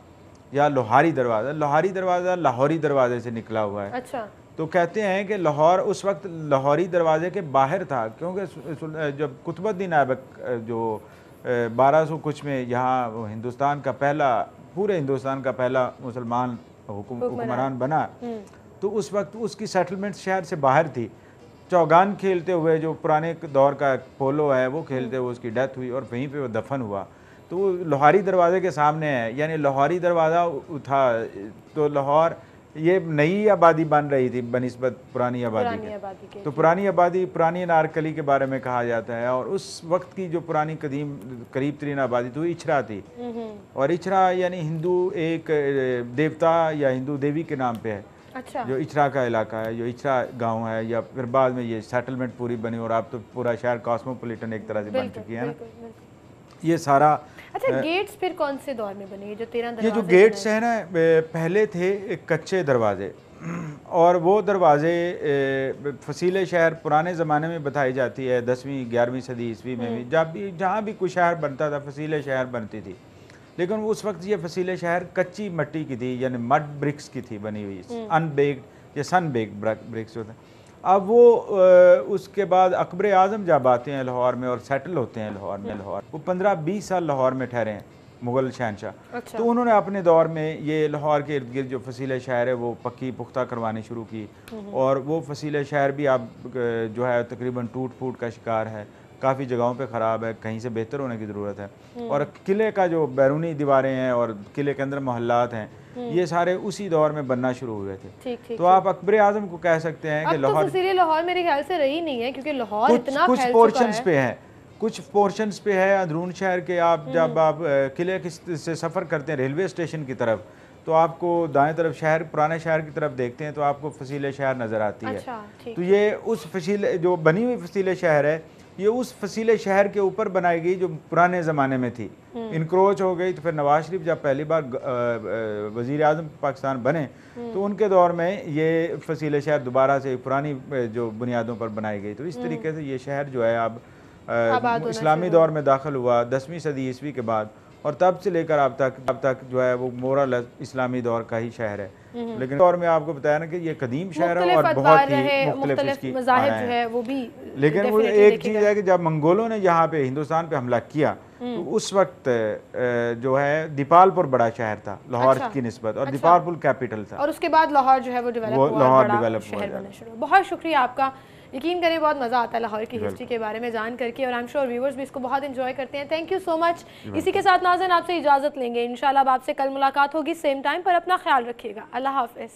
या लोहारी दरवाज़ा लाहौरी दरवाजे से निकला हुआ है। अच्छा। तो कहते हैं कि लाहौर उस वक्त लाहौरी दरवाजे के बाहर था, क्योंकि जब कुतुबुद्दीन ऐबक जो 1200 कुछ में यहाँ हिंदुस्तान का पहला, पूरे हिंदुस्तान का पहला मुसलमान हुक्मरान बना, तो उस वक्त उसकी सेटलमेंट शहर से बाहर थी। चौगान खेलते हुए, जो पुराने दौर का पोलो है वो खेलते हुए उसकी डेथ हुई और वहीं पे वो दफन हुआ। तो वो लोहारी दरवाजे के सामने है, यानी लाहौरी दरवाज़ा था। तो लाहौर ये नई आबादी बन रही थी बनिस्बत पुरानी आबादी के। तो पुरानी आबादी, पुरानी अनारकली के बारे में कहा जाता है। और उस वक्त की जो पुरानी करीब तरीन आबादी तो इछरा थी। और इछरा यानी हिंदू एक देवता या हिंदू देवी के नाम पे है। अच्छा। जो इछरा का इलाका है, जो इछरा गांव है, या फिर बाद में ये सेटलमेंट पूरी बनी और अब तो पूरा शहर कॉस्मोपॉलिटन एक तरह से बन चुकी है ना। ये सारा। अच्छा, गेट्स फिर कौन से दौर में बने? जो 13 ये जो गेट्स हैं ना, पहले थे कच्चे दरवाजे, और वो दरवाजे फसीले शहर पुराने ज़माने में बताई जाती है 10वीं 11वीं सदी ईस्वी में भी, जब भी जहाँ भी कोई शहर बनता था फसीले शहर बनती थी। लेकिन उस वक्त ये फसीले शहर कच्ची मिट्टी की थी, यानी मड ब्रिक्स की थी बनी हुई, अनबेक्ड या सन ब्रिक्स होते हैं। अब वो उसके बाद अकबर आज़म जब आते हैं लाहौर में और सेटल होते हैं लाहौर में, लाहौर वो 15-20 साल लाहौर में ठहरे हैं मुग़ल शहनशाह। अच्छा। तो उन्होंने अपने दौर में ये लाहौर के इर्द गिर्द जो फसील शहर है वो पक्की पुख्ता करवानी शुरू की, और वो फसील शहर भी अब जो है तकरीबन टूट फूट का शिकार है, काफ़ी जगहों पे ख़राब है, कहीं से बेहतर होने की ज़रूरत है। और किले का जो बैरूनी दीवारें हैं और किले के अंदर मोहल्लात हैं, ये सारे उसी दौर में बनना शुरू हुए थे। ठीक। तो आप अकबर आज़म को कह सकते हैं कि लाहौर लाहौर मेरे ख्याल से रही नहीं है, क्योंकि लाहौर इतना कुछ फैल पोर्शंस चुका है। पे है, कुछ पोर्शंस पे है अंदरून शहर के। आप जब आप किले से सफ़र करते हैं रेलवे स्टेशन की तरफ, तो आपको दाएं तरफ शहर, पुराने शहर की तरफ देखते हैं तो आपको फसील शहर नज़र आती है। अच्छा, ठीक। तो ये उस फसील जो बनी हुई फसील शहर है, ये उस फसील शहर के ऊपर बनाई गई जो पुराने ज़माने में थी। इनक्रोच हो गई तो फिर नवाज शरीफ जब पहली बार वज़ीर आज़म पाकिस्तान बने तो उनके दौर में ये फसील शहर दोबारा से पुरानी जो बुनियादों पर बनाई गई। तो इस तरीके से ये शहर जो है अब इस्लामी दौर में दाखिल हुआ 10वीं सदी ईस्वी के बाद, और तब से लेकर अब तक जो है वो मोरल इस्लामी दौर का ही शहर है। लेकिन दौर में आपको बताया ना कि ये कदीम शहर है और बहुत ही मुख्तलिफ इसकी मज़ाहिब जो है वो भी। लेकिन वो एक चीज़ है कि जब मंगोलों ने यहाँ पे हिंदुस्तान पे हमला किया तो उस वक्त जो है दीपालपुर बड़ा शहर था लाहौर की निस्बत, और दीपालपुर कैपिटल था, और उसके बाद लाहौर जो है वो डेवलप हुआ। बहुत शुक्रिया आपका। यकीन करें बहुत मज़ा आता है लाहौर की हिस्ट्री के बारे में जान करके, और आई एम श्योर व्यूवर्स भी इसको बहुत एंजॉय करते हैं। Thank you so much. इसी के साथ नाज़रीन आपसे इजाज़त लेंगे, इंशाल्लाह अब आपसे कल मुलाकात होगी सेम टाइम पर। अपना ख्याल रखिएगा। अल्लाह हाफ़िज़।